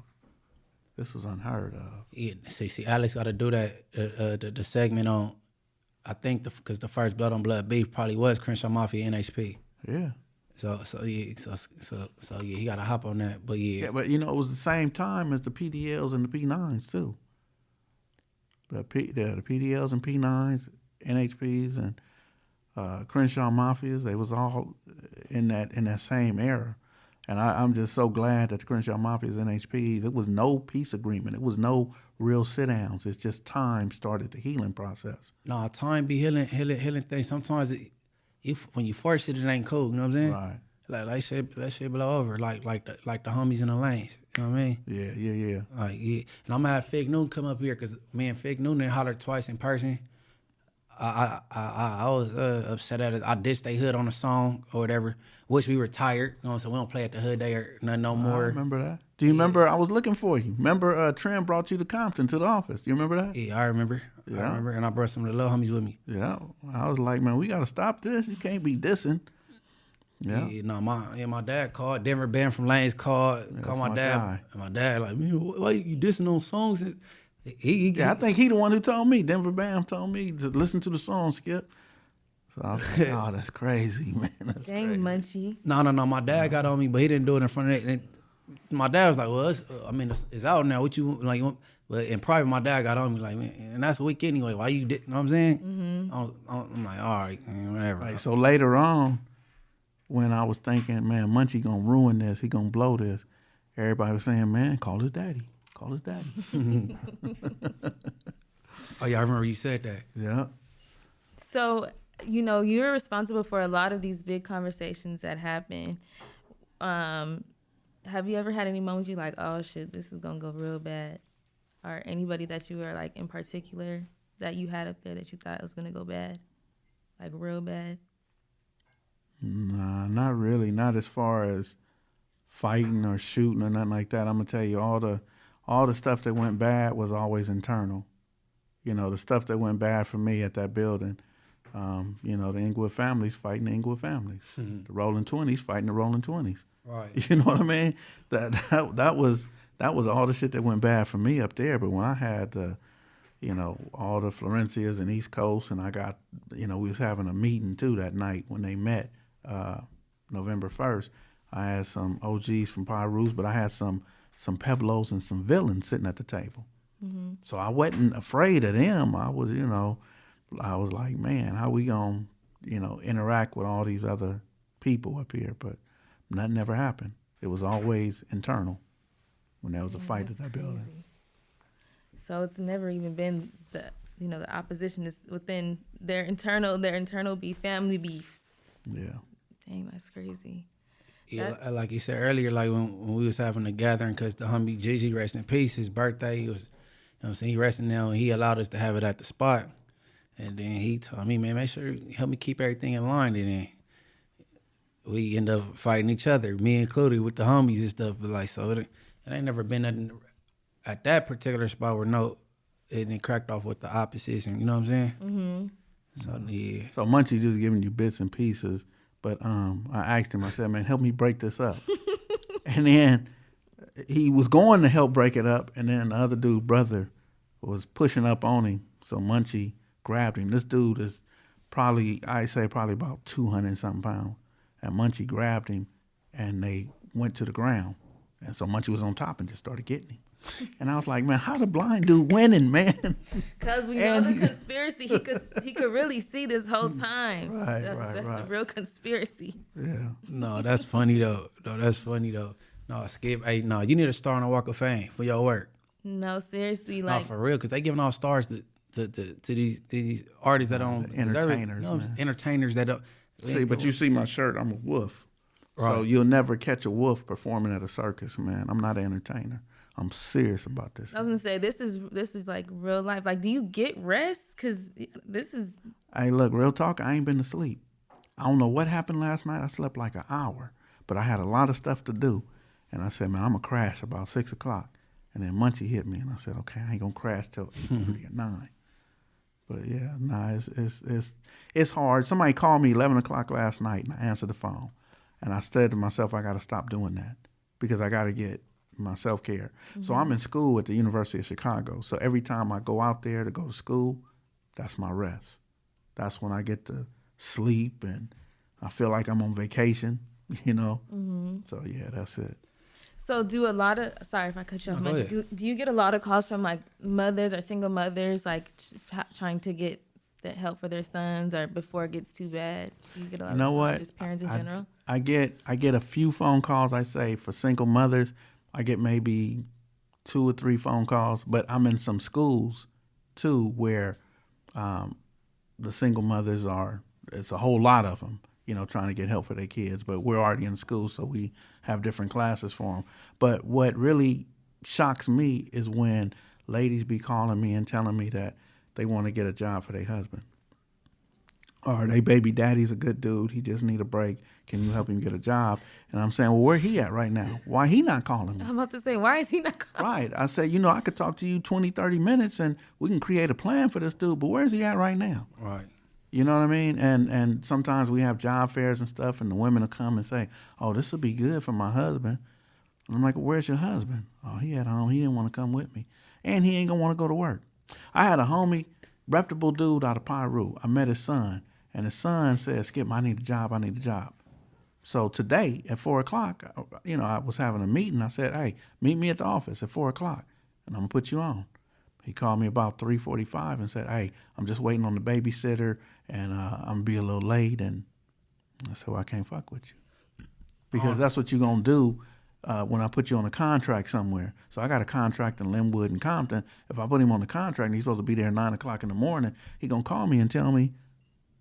This was unheard of. Yeah, see, Alex got to do that, the segment on, I think, because the first blood on blood beef probably was Crenshaw Mafia NHP. Yeah. So yeah, he got to hop on that. But yeah. Yeah, but you know, it was the same time as the PDLs and the P9s too. The PDLs and P9s, NHPs and Crenshaw Mafias, they was all in that same era. And I'm just so glad that the Crenshaw Mafias and NHPs, it was no peace agreement. It was no real sit-downs. It's just time started the healing process. No, time be healing things. Sometimes when you force it, it ain't cool. You know what I'm saying? Right. Like that shit blow over. Like the homies in the lanes. You know what I mean? Yeah. Like yeah. And I'm gonna have Fig Noon come up here because me and Fig Noon hollered twice in person. I was upset at it. I dissed they hood on a song or whatever. Wish we were tired. You know what I'm saying? We don't play at the hood day or nothing no more. I remember that. Do you remember? I was looking for you. Remember Trent brought you to Compton to the office. Do you remember that? Yeah, I remember. Yeah. I remember. And I brought some of the little homies with me. Yeah. I was like, man, we got to stop this. You can't be dissing. Yeah. No, my dad called. Denver band from Lanes called my dad. Guy. And my dad like, man, why you dissing on songs? I think he the one who told me. Denver Bam told me to listen to the song, Skip. So I was like, oh, that's crazy, man. That's Dang, crazy. Munchie. No. My dad got on me, but he didn't do it in front of it. And my dad was like, well, it's out now. What you like? But in private, my dad got on me like, man, and that's a week anyway. Why you did? You know what I'm saying? Mm-hmm. I'm like, all right, man, whatever. Right, so later on, when I was thinking, man, Munchie gonna ruin this, he gonna blow this, everybody was saying, man, call his daddy. Call his daddy. Oh, yeah, I remember you said that. Yeah. So, you know, you're responsible for a lot of these big conversations that happen. Have you ever had any moments you like, oh shit, this is gonna go real bad? Or anybody that you were like in particular that you had up there that you thought was gonna go bad? Like real bad? Nah, not really. Not as far as fighting or shooting or nothing like that. I'm gonna tell you, all the stuff that went bad was always internal. You know, the stuff that went bad for me at that building, you know, the Inglewood families fighting the Inglewood families. The Rolling 20s fighting the Rolling 20s. Right. You know what I mean? That was all the shit that went bad for me up there. But when I had you know, all the Florencias and East Coast, and I got, you know, we was having a meeting too that night when they met, November 1st. I had some OGs from Pyrus, but I had some Peblos and some villains sitting at the table. Mm-hmm. So I wasn't afraid of them. I was, you know, I was like, man, how we gonna, you know, interact with all these other people up here? But nothing ever happened. It was always internal when there was a fight at that building. Crazy. So it's never even been the, you know, the opposition is within their internal beef, family beefs. Yeah. Dang, that's crazy. Yeah, like you said earlier, like when we was having a gathering, because the homie Gigi, rest in peace, his birthday, he was, you know what I'm saying, he resting now, and he allowed us to have it at the spot. And then he told me, man, make sure you help me keep everything in line. And then we end up fighting each other, me included, with the homies and stuff. But like, so it ain't never been nothing at that particular spot where it cracked off with the opposites, and you know what I'm saying? Mm-hmm. So yeah. So Munchie just giving you bits and pieces, but I asked him, I said, man, help me break this up. And then he was going to help break it up, and then the other dude, brother, was pushing up on him. So Munchie grabbed him. This dude is probably about 200 something pounds. And Munchie grabbed him, and they went to the ground. And so Munchie was on top and just started getting him. And I was like, man, how the blind dude winning, man? Because we know the conspiracy. He could really see this whole time. Right, that's right. the real conspiracy. Yeah. No, that's funny though. No, Skipp, hey, no, you need a star on the Walk of Fame for your work. No, seriously, No, like for real, because they giving all stars to these artists that don't entertainers, man. entertainers that don't. See, but you see my shirt, I'm a wolf. Right. So you'll never catch a wolf performing at a circus, man. I'm not an entertainer. I'm serious about this. I was gonna say, this is like real life. Like, do you get rest? Cause this is. Hey, look, real talk. I ain't been to sleep. I don't know what happened last night. I slept like an hour, but I had a lot of stuff to do, and I said, man, I'm gonna crash about 6 o'clock. And then Munchie hit me, and I said, okay, I ain't gonna crash till 8:30 or 9. But yeah, nah, it's hard. Somebody called me 11 o'clock last night, and I answered the phone, and I said to myself, I got to stop doing that because I got to get my self-care. Mm-hmm. So I'm in school at the University of Chicago. So every time I go out there to go to school, that's my rest. That's when I get to sleep and I feel like I'm on vacation, you know? Mm-hmm. So yeah, that's it. So do a lot of, sorry if I cut you off, No, do you get a lot of calls from like mothers or single mothers, like trying to get that help for their sons or before it gets too bad? Do you get a lot of calls, just parents in general? I get a few phone calls, I say, for single mothers. I get maybe 2 or 3 phone calls, but I'm in some schools too where the single mothers it's a whole lot of them, you know, trying to get help for their kids, but we're already in school, so we have different classes for them. But what really shocks me is when ladies be calling me and telling me that they want to get a job for their husband. Or they baby daddy's a good dude, he just need a break. Can you help him get a job? And I'm saying, well, where he at right now? Why he not calling me? I'm about to say, why is he not calling? Right. I said, you know, I could talk to you 20, 30 minutes and we can create a plan for this dude, but where's he at right now? Right. You know what I mean? And sometimes we have job fairs and stuff, and the women will come and say, oh, this will be good for my husband. And I'm like, well, where's your husband? Oh, he at home. He didn't want to come with me. And he ain't going to want to go to work. I had a homie, reputable dude out of Piru. I met his son. And his son said, Skipp, I need a job. So today at 4 o'clock, you know, I was having a meeting. I said, hey, meet me at the office at 4 o'clock, and I'm going to put you on. He called me about 3:45 and said, hey, I'm just waiting on the babysitter, and I'm going to be a little late. And I said, well, I can't fuck with you. because that's what you're gonna do when I put you on a contract somewhere. So I got a contract in Linwood and Compton. If I put him on the contract and he's supposed to be there at 9 o'clock in the morning, he gonna call me and tell me,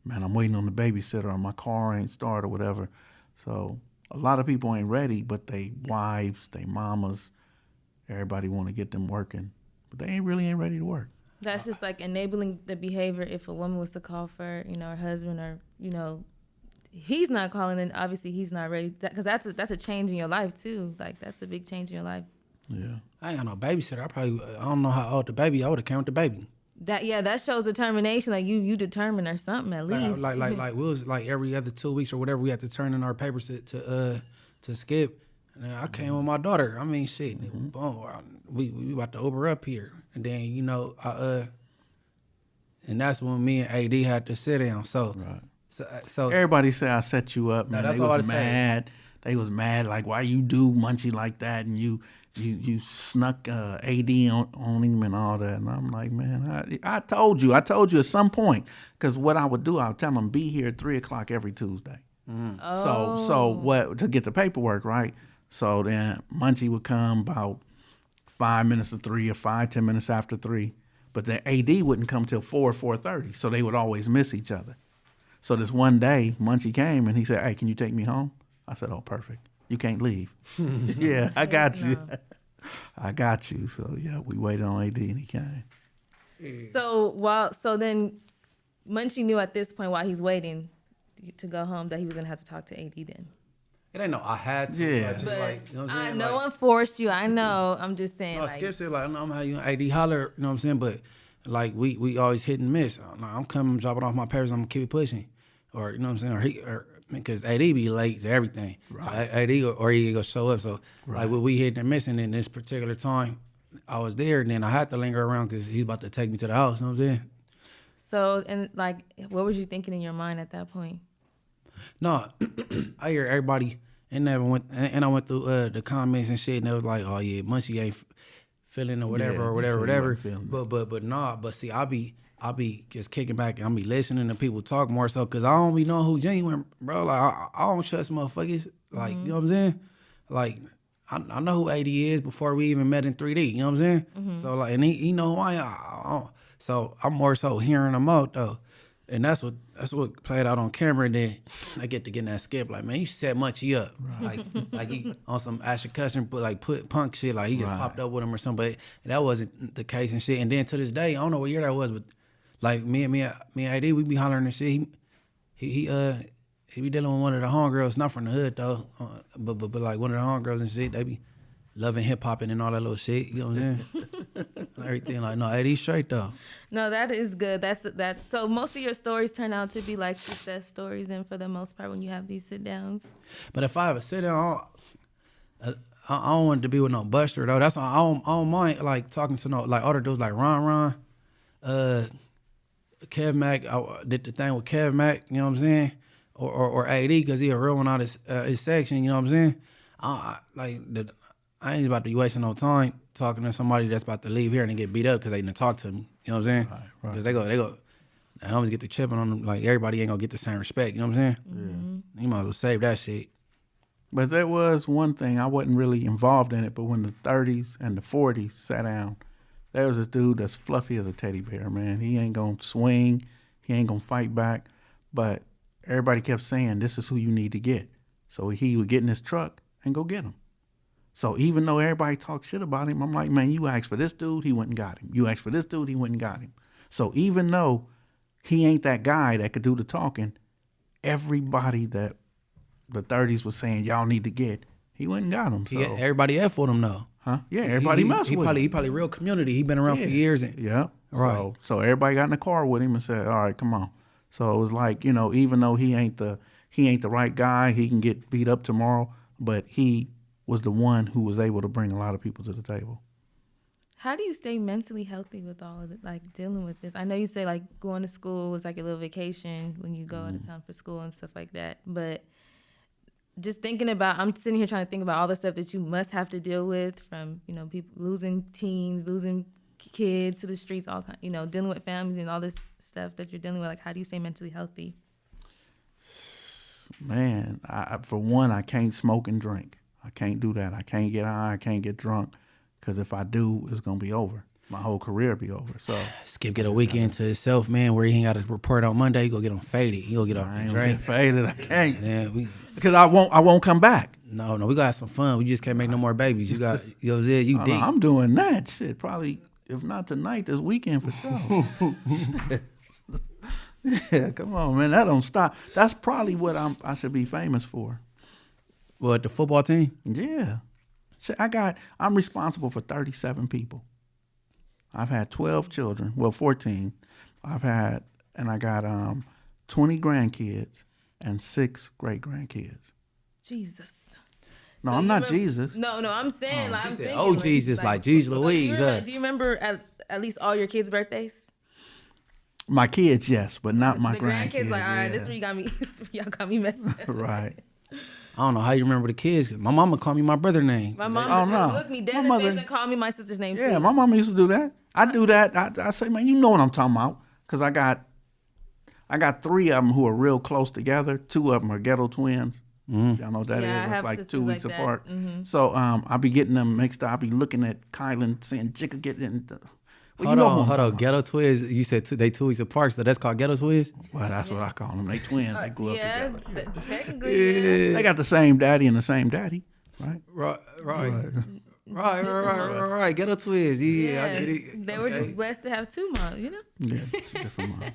man, I'm waiting on the babysitter or my car ain't started or whatever. So a lot of people ain't ready, but they wives, they mamas, everybody want to get them working, but they ain't ready to work. That's just like enabling the behavior. If a woman was to call for, her husband, or he's not calling, then obviously he's not ready. Because that's a change in your life too. Like that's a big change in your life. Yeah. I ain't got no babysitter. I don't know how old the baby. I would have came with the baby. That shows determination. Like you determined or something at least. Like we was like every other 2 weeks or whatever, we had to turn in our papers to Skipp. And I came with my daughter. I mean, shit. Boom, we about to Uber up here, and then and that's when me and AD had to sit down. So, Right. so Everybody say I set you up, man. that's They all was I mad. They was mad, like, why you do Munchie like that, and you snuck AD on him and all that. And I'm like, man, I told you at some point, because what I would do, I would tell them be here at 3 o'clock every Tuesday. So what, to get the paperwork, right? So then Munchie would come about 5 minutes to 3 or 10 minutes after 3. But the AD wouldn't come till 4:30. So they would always miss each other. So this one day, Munchie came and he said, hey, can you take me home? I said, oh, perfect. You can't leave. Yeah, I got you. I got you. So yeah, we waited on AD and he came. So then Munchie knew at this point while he's waiting to go home that he was gonna have to talk to AD then. it ain't no I had to. Yeah. Like, But like, you know what I'm saying? no Like, one forced you. I know. I'm just saying. no, like, Skipp said like, I'm gonna have you AD holler. You know what I'm saying? But like we always hit and miss. I'm coming, dropping off my papers. I'm gonna keep it pushing, or you know what I'm saying? Or because AD be late to everything. Right. So AD or he gonna show up. So like what we hit and missing in this particular time, I was there, and then I had to linger around because he's about to take me to the house. You know what I'm saying? so, and like, what was you thinking in your mind at that point? No, I hear everybody, and I went through the comments and shit, and it was like, oh yeah, Munchie ain't feeling or whatever, Yeah, or whatever, he whatever. wasn't feeling But nah, but see, I be just kicking back and I be listening to people talk more so, cause I don't be knowing who genuine, bro. Like I don't trust motherfuckers. Like you know what I'm saying? Like I know who AD is before we even met in 3D. You know what I'm saying? So like, and he know who I am. So I'm more so hearing him out though. And that's what played out on camera. And then I get to get in that Skipp, like, man, you set Munchie up. Like he on some Ashton Kutcher, but like put punk shit, like he just popped up with him or something. But that wasn't the case and shit. And then to this day, I don't know what year that was, but like me and AD, we be hollering and shit. He be dealing with one of the homegirls, not from the hood though, but like one of the homegirls and shit. They be loving hip hop and all that little shit. You know what I'm saying? Everything like, no, AD straight though. No, that is good. That's so most of your stories turn out to be like success stories, and for the most part when you have these sit downs. But if I ever sit down, I don't want it to be with no buster though. That's why I don't mind like talking to no like other dudes like Ron, Kev Mac. I did the thing with Kev Mac. You know what I'm saying? Or AD, because he a real one out his section. You know what I'm saying? I ain't about to be wasting no time talking to somebody that's about to leave here and then get beat up because they didn't talk to me. You know what I'm saying? Right. Because they go, the homies get the chipping on them. Like, everybody ain't gonna get the same respect. You know what I'm saying? You might as well save that shit. But there was one thing, I wasn't really involved in it, but when the 30s and the 40s sat down, there was this dude that's fluffy as a teddy bear, man. He ain't gonna swing, he ain't gonna fight back, but everybody kept saying, this is who you need to get. So he would get in his truck and go get him. So even though everybody talked shit about him, I'm like, man, you asked for this dude, he went and got him. You asked for this dude, he went and got him. So even though he ain't that guy that could do the talking, everybody that the 30s was saying y'all need to get, he went and got him. So Everybody F with him though. huh? Yeah, everybody messed with him. He probably real community. He been around for years. And, Yeah. Right. So everybody got in the car with him and said, all right, come on. So it was like, even though he ain't the right guy, he can get beat up tomorrow, but he was the one who was able to bring a lot of people to the table. How do you stay mentally healthy with all of it, like dealing with this? I know you say like going to school was like a little vacation when you go out of town for school and stuff like that, but just thinking about, I'm sitting here trying to think about all the stuff that you must have to deal with, from people losing teens, losing kids to the streets, all dealing with families and all this stuff that you're dealing with. Like, how do you stay mentally healthy? Man, for one, I can't smoke and drink. I can't do that. I can't get high. I can't get drunk. Because if I do, it's going to be over. My whole career be over. So Skip get a weekend to himself, man, where he ain't got to report on Monday. He go get him faded. He go get off I the ain't drink. get faded. I can't. Yeah, Because I won't come back. No, we got some fun. We just can't make no more babies. You got, you know what I'm saying? You deep. I'm doing that shit. Probably, if not tonight, this weekend for sure. Yeah, come on, man. That don't stop. That's probably what I should be famous for. What, the football team? Yeah. See, I'm responsible for 37 people. I've had 12 children. Well, 14. I got 20 grandkids and 6 great grandkids. Jesus. No, So I'm you not remember- Jesus. No, I'm saying, like, I'm She said, thinking. oh, Jesus, like Jesus Louise. Do you remember at least all your kids' birthdays? My kids, yes, but not my the grandkids. Like, all right, this yeah. is where you got me. This is where y'all got me messed up. Right. I don't know how you remember the kids. 'Cause my mama called me my brother name. My mom Oh, no. looked me dead My in the mother- face and called me my sister's name Yeah, too. my mama used to do that. I do that. I say, man, you know what I'm talking about. Because I got 3 of them who are real close together. 2 of them are ghetto twins. Y'all know what that is? Yeah, I It's have like sisters 2 weeks like that. apart. So I be getting them mixed up. I be looking at Kylan saying, Jicka, get in. Well, Hold who on, I'm talking about. Ghetto twins. You said they 2 weeks apart, so that's called ghetto twins. Well, that's what I call them. They twins. They grew up Yeah, together. technically, yeah. They got the same daddy and the same daddy, right? Right. Ghetto twins. Yeah, I get it. They were just blessed to have 2 moms, you know? Yeah, 2 different moms.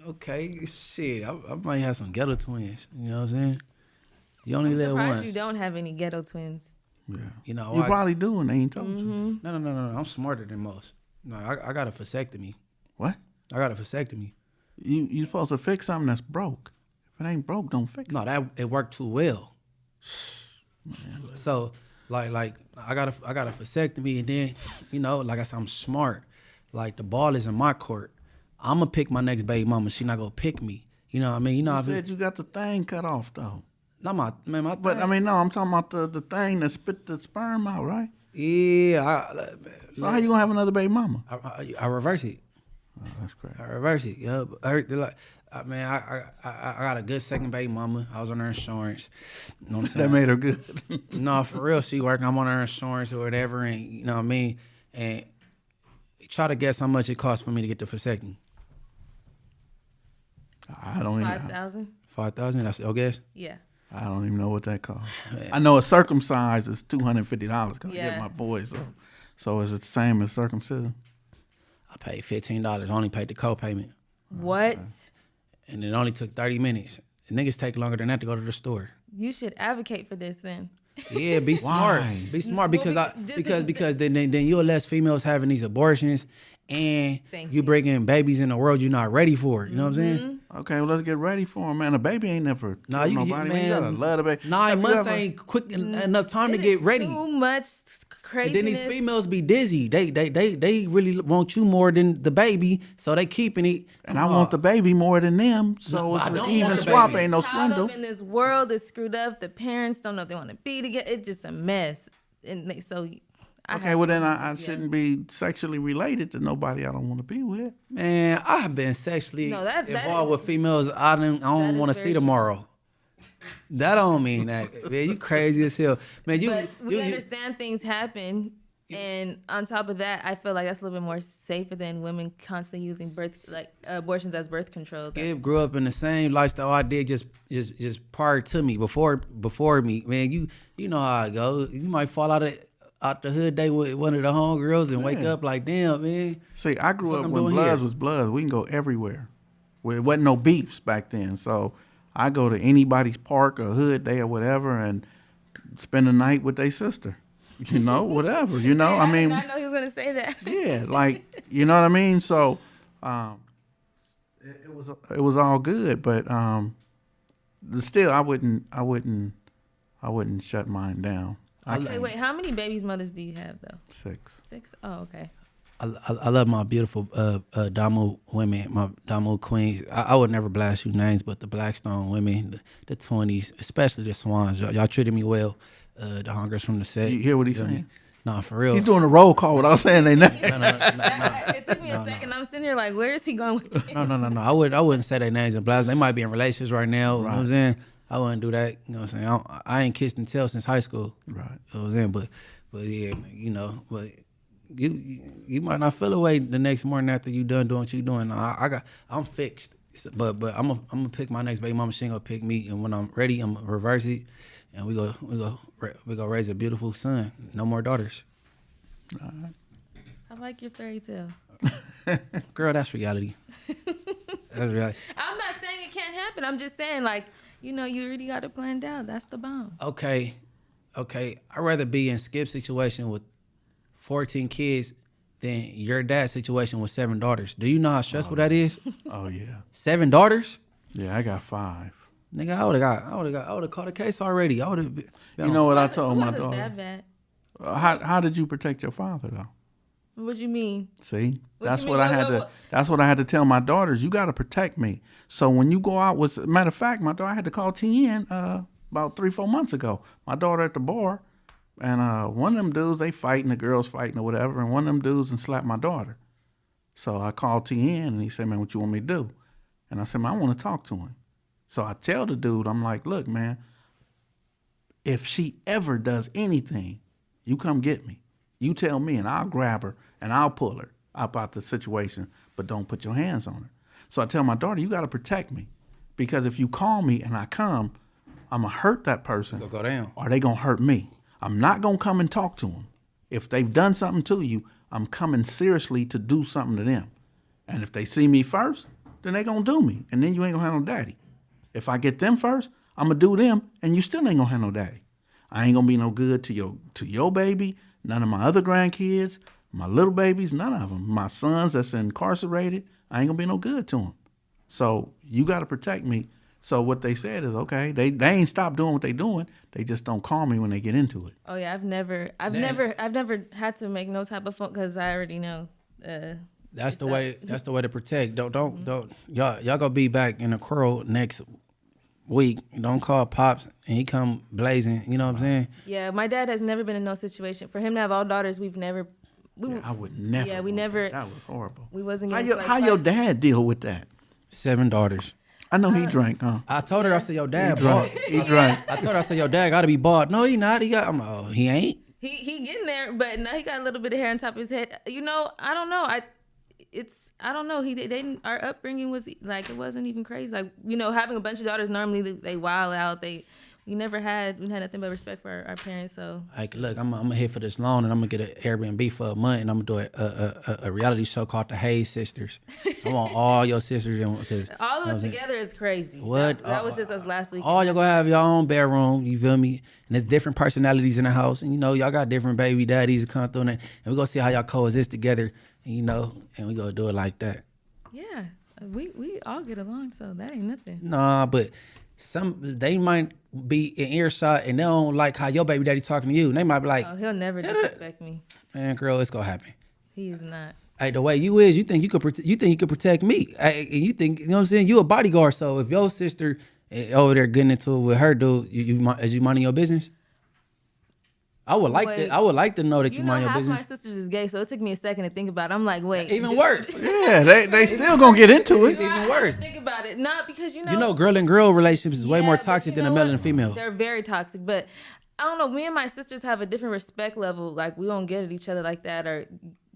Okay, shit. I might have some ghetto twins. You know what I'm saying? You only live Surprised once. you don't have any ghetto twins. Yeah. You know, You probably do, and they ain't told Mm-hmm. you. No. I'm smarter than most. No, I got a vasectomy. What? I got a vasectomy. You supposed to fix something that's broke. If it ain't broke, don't fix it. No, it worked too well. So like I got a vasectomy, and then like I said, I'm smart. Like the ball is in my court. I'm gonna pick my next baby mama. She not gonna pick me. You know what I mean? You said you got the thing cut off though. Not my But I mean, no, I'm talking about the thing that spit the sperm out, right? yeah. So how you gonna have another baby mama? I reverse it. Oh, that's crazy. I reverse it. Yeah, I got a good second baby mama. I was on her insurance. You know what I'm saying? That made her good. No, for real, she working. I'm on her insurance or whatever, and you know what I mean. And try to guess how much it costs for me to get the vasectomy. I don't even. 5,000? 5,000. That's your guess. Yeah. I don't even know what that costs. I know a circumcise is $250 because I Yeah. get my boys. So is it the same as circumcision? I paid $15. I only paid the co-payment, What? and it only took 30 minutes. The niggas take longer than that to go to the store. You should advocate for this then. Yeah, be smart. Why? Be smart Well, because then you'll less females having these abortions, and Thank you you. bringing babies in the world you're not ready for. You know what I'm saying? Okay, well let's get ready for him, man. A baby ain't never Nah, killed you nobody. Man, you gotta love the baby. 9 Have you months ever- ain't quick enough time to It get is ready. Too much And craziness. then these females be dizzy. They really want you more than the baby, so they keeping it. And I want the baby more than them, so No, it's I an don't even want the swap. baby. Ain't no Tied swindle. up in this world is screwed up. The parents don't know if they want to be together. It's just a mess. And Okay, well then I shouldn't be sexually related to nobody I don't want to be with. Man, I have been sexually No, that involved is- with females I that don't is want to very see true. tomorrow. That don't mean that. Man, you crazy as hell. Man, But we understand things happen. And on top of that, I feel like that's a little bit more safer than women constantly using abortions as birth control. Skip grew up in the same lifestyle I did just prior to me, before me. Man, you know how it goes. You might fall out the hood day with one of the homegirls and wake up like, damn, man. See, I grew What up I'm when doing Bloods here? was Bloods. We can go everywhere. Well, it wasn't no beefs back then, so I go to anybody's park or hood day or whatever and spend the night with their sister. You know, whatever. You know, I mean, I know he was going to say that. yeah, like you know what I mean. So, it was all good, but still, I wouldn't shut mine down. Okay, wait. How many babies mothers do you have though? 6. 6? Oh, okay. I love my beautiful Damu women, my Damu queens. I would never blast you names, but the Blackstone women, the 20s, especially the Swans, y'all treated me well. The Hungers from the set. You hear what he's feel me? saying? Nah, for real. He's doing a roll call without saying their name. It took me a second. I'm sitting here like, where is he going with this? No. I wouldn't say their names and blast. They might be in relationships right now. You know what I'm saying? I wouldn't do that. You know what I'm saying? I ain't kissed and tell since high school. Right. You know what I'm saying? But yeah, you know, but you might not feel away the next morning after you done doing what you doing. I'm fixed. But I'm gonna pick my next baby mama. She ain't gonna pick me, and when I'm ready, I'm gonna reverse it, and we go raise a beautiful son. No more daughters. I like your fairy tale. Girl, that's reality. That's reality. I'm not saying it can't happen. I'm just saying, like, you know, you already got it planned out. That's the bomb. Okay. I'd rather be in Skipp's situation with 14 kids than your dad's situation with 7 daughters. Do you know how stressful that is? Oh yeah. 7 daughters? Yeah, I got 5. Nigga, I would have caught a case already. I would have. You know what I told my It wasn't daughter? that bad. How did you protect your father though? What you mean? See, What that's you what mean? I had to. That's what I had to tell my daughters. You got to protect me. So when you go out with, matter of fact, my daughter I had to call TN about 3-4 months ago. My daughter at the bar, and one of them dudes they fighting, the girls fighting or whatever, and one of them dudes and slapped my daughter. So I called TN and he said, "Man, what you want me to do?" And I said, "Man, I want to talk to him." So I tell the dude, I'm like, "Look, man, if she ever does anything, you come get me. You tell me, and I'll grab her and I'll pull her up out the situation, but don't put your hands on her." So I tell my daughter, "You got to protect me, because if you call me and I come, I'm gonna hurt that person, Go down. or they gonna hurt me. I'm not gonna come and talk to them. If they've done something to you, I'm coming seriously to do something to them. And if they see me first, then they gonna do me, and then you ain't gonna have no daddy. If I get them first, I'm gonna do them, and you still ain't gonna have no daddy. I ain't gonna be no good to your baby, none of my other grandkids, my little babies, none of them. My sons that's incarcerated, I ain't gonna be no good to them. So you got to protect me." So what they said is, okay, they ain't stopped doing what they doing. They just don't call me when they get into it. Oh yeah, I've never had to make no type of phone because I already know. That's the way. That's the way to protect. Don't y'all gonna be back in the quarrel next week. Don't call Pops and he come blazing. You know what I'm saying? Yeah, my dad has never been in no situation. For him to have all daughters, we've never. I would never. Yeah, we want never. That was horrible. We wasn't. How Getting your dad deal with that? 7 daughters. I know he drank, huh? I told her, I said, "Your dad He bald." drank. He drank. I told her, I said, "Your dad got to be bald." No, he not. He got. I'm like, "Oh, he ain't." He getting there, but now he got a little bit of hair on top of his head. You know, I don't know. I don't know. They didn't. Our upbringing was like, it wasn't even crazy. Like, you know, having a bunch of daughters, normally they wild out. We had nothing but respect for our parents. So Like, look, I'm gonna hit for this loan, and I'm gonna get an Airbnb for a month, and I'm gonna do a reality show called the Hayes Sisters. I want all your sisters in, because all of us together is crazy. What? That was just us last week. all y'all gonna have your own bedroom. You feel me? And there's different personalities in the house, and you know y'all got different baby daddies that come through, and we gonna see how y'all coexist together. And, you know, and we gonna do it like that. Yeah, we all get along, so that ain't nothing. Nah, but they might be in earshot and they don't like how your baby daddy talking to you. And they might be like, Oh, he'll never disrespect me. "Man, girl, it's gonna happen." He's not. Hey, the way you is, you think you could protect me. And you think, you know what I'm saying? You a bodyguard. So if your sister over there getting into it with her dude, is you minding your business? I would like to know that you mind your half business. my sisters is gay, so it took me a second to think about it. I'm like, wait. Even worse. Yeah, they still gonna get into it. I had to worse. think about it. Not because, You know, girl and girl relationships is way more but toxic you than a know male what? and a female. They're very toxic, but I don't know. Me and my sisters have a different respect level. Like, we don't get at each other like that, or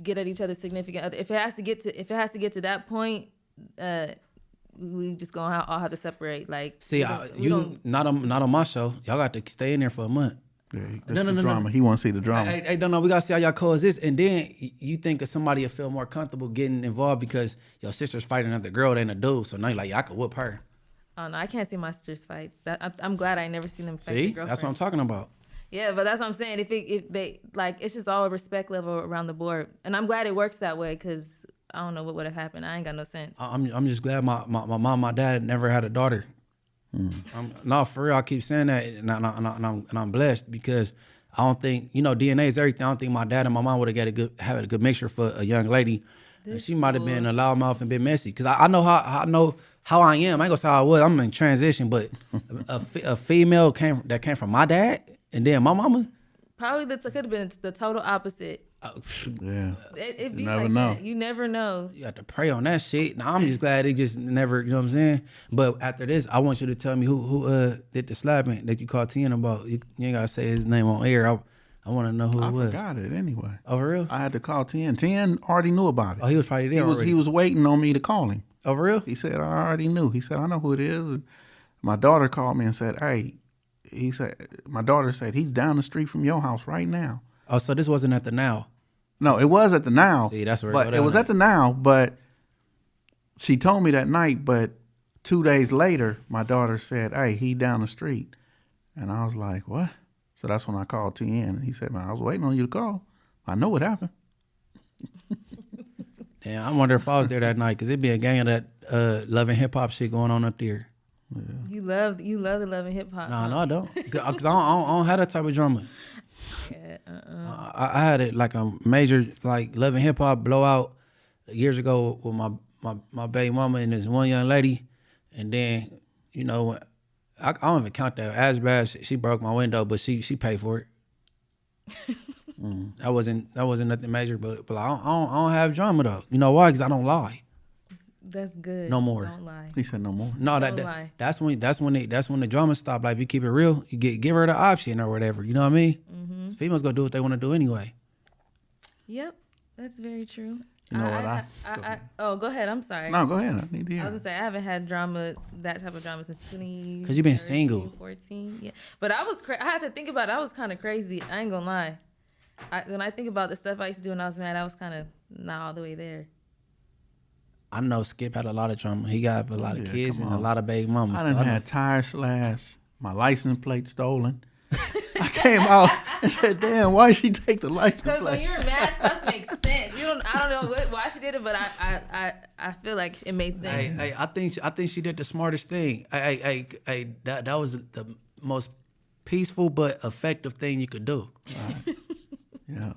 get at each other's significant other. If it has to get to that point, we just gonna all have to separate. Like, See, not on my show. Y'all got to stay in there for a month. Yeah, that's the drama. He want to see the drama. Hey, don't know. We gotta see how y'all coexist, and then you think of somebody will feel more comfortable getting involved because your sister's fighting another girl than a dude. So now you're like, yeah, I could whoop her. Oh no, I can't see my sisters fight. I'm glad I never seen them fight. See, their that's what I'm girlfriends. talking about. Yeah, but that's what I'm saying. If they like, it's just all a respect level around the board, and I'm glad it works that way because I don't know what would have happened. I ain't got no sense. I'm just glad my mom, my dad never had a daughter. No, for real, I keep saying that, and I'm blessed because I don't think, you know, DNA is everything. I don't think my dad and my mom would have had a good mixture for a young lady. And she might have been a loudmouth and been messy because I know how I am. I ain't gonna say how I was. I'm in transition, but a female that came from my dad and then my mama. Probably could have been the total opposite. Yeah. It be You never like know. that. You never know. You have to pray on that shit. Now I'm just glad it just never, you know what I'm saying? But after this, I want you to tell me who did the slapping that you called Tien about. You ain't gotta say his name on air. I want to know who I it was. forgot it anyway. Oh, for real? I had to call Tien. Tien already knew about it. Oh, he was probably there already. He was waiting on me to call him. Oh, for real? He said, I already knew. He said, I know who it is. And my daughter called me and said, hey, my daughter said, he's down the street from your house right now. Oh, so this wasn't at the Now. No, it was at the Now. See, that's where but it was at the Now, but she told me that night, but 2 days later, my daughter said, hey, he down the street. And I was like, what? So that's when I called TN, and he said, man, I was waiting on you to call. I know what happened. Damn, I wonder if I was there that night, because it'd be a gang of that Love and Hip Hop shit going on up there. Yeah. You love the Love and Hip Hop. No, I don't. Because I don't have that type of drama. Yeah, I had it like a major like Love and Hip Hop blowout years ago with my baby mama and this one young lady, and then you know I don't even count that as bad. She broke my window, but she paid for it. That wasn't nothing major, but I don't have drama though. You know why? Because I don't lie. That's good. No more. Don't lie. He said no more. No, Don't lie. that's when the drama stop. Like if you keep it real, you give her the option or whatever. You know what I mean? Mm-hmm. Females gonna do what they want to do anyway. Yep, that's very true. You know what? Oh, go ahead. I'm sorry. No, go ahead. I need to I hear. was gonna say I haven't had that type of drama since 20. 'Cause you've been single. 14. Yeah, but I had to think about it. I was kind of crazy. I ain't gonna lie. When I think about the stuff I used to do when I was mad, I was kind of not all the way there. I know Skipp had a lot of drama. He got a lot of Yeah, kids come and a on. lot of baby mamas. I done had tire slashed, my license plate stolen. I came out and said, damn, why she take the license Because when plate? you're mad, stuff makes sense. I don't know why she did it, but I feel like it made sense. Hey, I think she did the smartest thing. That was the most peaceful but effective thing you could do. Yeah.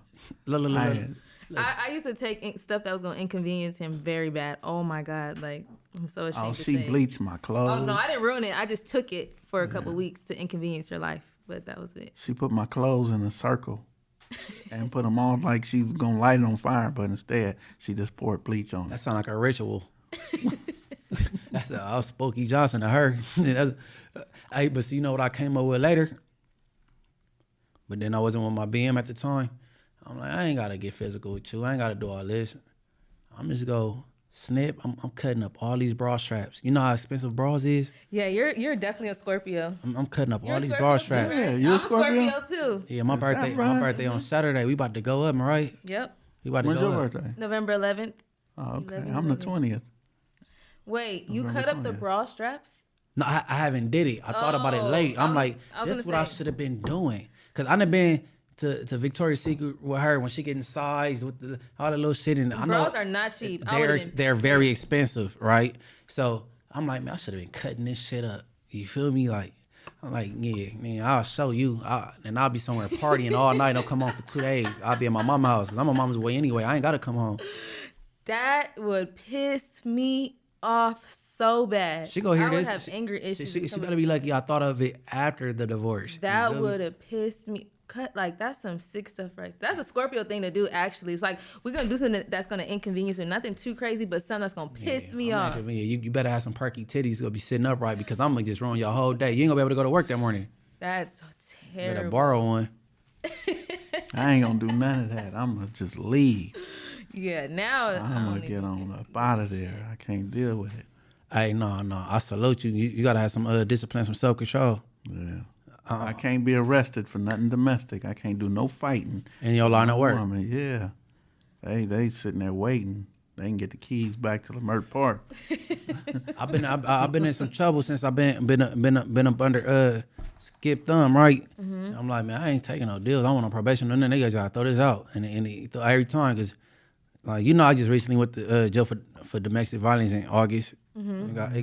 I used to take stuff that was going to inconvenience him very bad. Oh my God. Like, I'm so ashamed to say. She bleached my clothes. Oh no, I didn't ruin it. I just took it for a couple weeks to inconvenience her life. But that was it. She put my clothes in a circle and put them all like she was going to light it on fire, but instead she just poured bleach on That it. sounds like a ritual. That's I was Spooky Johnson to her. Hey, but you know what I came up with later? But then I wasn't with my BM at the time. I'm like, I ain't gotta get physical with you. I ain't gotta do all this. I'm just go snip. I'm cutting up all these bra straps. You know how expensive bras is? Yeah, you're definitely a Scorpio. I'm cutting up You're all a these Scorpio bra too, straps. right? Yeah, you a I'm Scorpio? too. Yeah, my birthday right? on Saturday. We about to go up, right? Yep. We about to When's go your up. birthday? November 11th. Oh, okay. 11, I'm the 11. 20th. Wait, you November cut up the 20th. bra straps? No, I haven't did it. I thought about it late. I'm like, I was this is gonna what I say. should have been doing. Cause I done been to Victoria's Secret with her when she getting sized with all the little shit. And I know Bras are not cheap. I would've been- they're very expensive, right? So I'm like, man, I should have been cutting this shit up. You feel me? Like, I'm like, yeah, man, I'll show you. And I'll be somewhere partying all night. I'll come home for 2 days. I'll be at my mama's house because I'm on mama's way anyway. I ain't gotta come home. That would piss me off so bad. She gonna hear I would this. have anger issues. She with better somebody. be lucky I thought of it after the divorce. That You feel me? would have pissed me. Like that's some sick stuff, right? That's a Scorpio thing to do. Actually, it's like we're gonna do something that's gonna inconvenience her. Nothing too crazy, but something that's gonna piss me I'm off. not convenient. You better have some perky titties gonna be sitting upright because I'm gonna just ruin your whole day. You ain't gonna be able to go to work that morning. That's so You better terrible. borrow one. I ain't going to do none of that. I'm going to just leave. Yeah, now I'm going to get on up out of there. I can't deal with it. Hey, no. I salute you. You gotta have some discipline, some self-control Yeah. I can't be arrested for nothing domestic. I can't do no fighting. in your line of work. Woman, yeah. They sitting there waiting. They can get the keys back to Lamert Park. I've been in some trouble since I've been up under Skipp Thumb, right? Mm-hmm. I'm like, man, I ain't taking no deals. I want on probation, and then they gotta throw this out, and every time, cause like I just recently went to jail for domestic violence in August. Mm-hmm.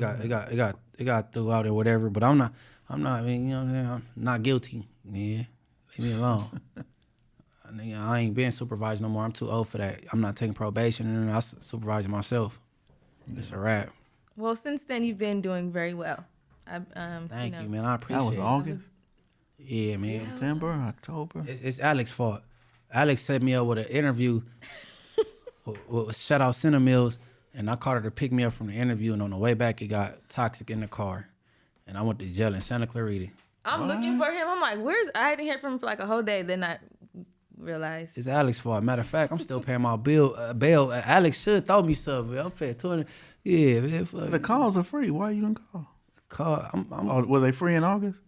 It got threw out or whatever, but I'm not. I mean, you know what I'm saying? I'm not guilty. Yeah, leave me alone. I ain't being supervised no more. I'm too old for that. I'm not taking probation, and I supervise myself. It's a wrap. Well, since then you've been doing very well. Thank you, man. I appreciate That was it. August, Yeah, man. September, October. It's Alex's fault. Alex set me up with an interview with shout out Cinnamon Mills, and I called her to pick me up from the interview, and on the way back, it got toxic in the car, and I went to jail in Santa Clarita. I'm looking for him. I'm like, I didn't hear from him for like a whole day. Then I realized. It's Alex's fault. Matter of fact, I'm still paying my bail. Alex should throw me something. I'm paying 200. Yeah, man. Fuck. The calls are free. Why you didn't call? Were they free in August?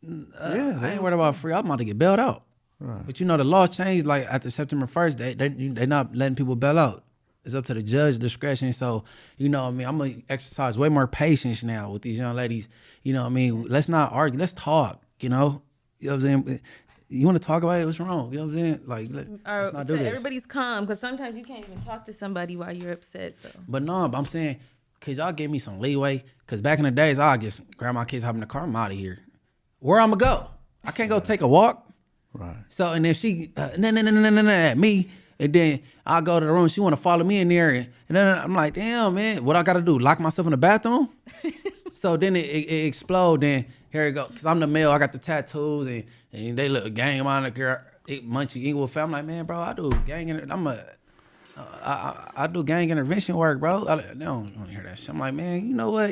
Yeah, I ain't worried about free. I'm about to get bailed out. Right. But you know, the law changed like after September 1st. They not letting people bail out. It's up to the judge's discretion. So, you know what I mean? I'm going to exercise way more patience now with these young ladies. You know what I mean? Let's not argue. Let's talk, you know? You know what I'm saying? You want to talk about it? What's wrong? You know what I'm saying? Like, let's not do this. Everybody's calm, because sometimes you can't even talk to somebody while you're upset. So. But no, I'm saying, could y'all give me some leeway? Because back in the days, I'll just grab my kids, hop in the car, I'm out of here. Where I'm going to go? I can't go take a walk. Right. So, and if she, at me, and then I'll go to the room, she want to follow me in there, and then I'm like, damn, man, what I got to do? Lock myself in the bathroom? So then it explode, then here it go. Because I'm the male, I got the tattoos, and they look gang on the girl, Munchie Inglewood family. I'm like, man, bro, I do gang, I do gang intervention work, bro. They don't want to hear that shit. I'm like, man, you know what?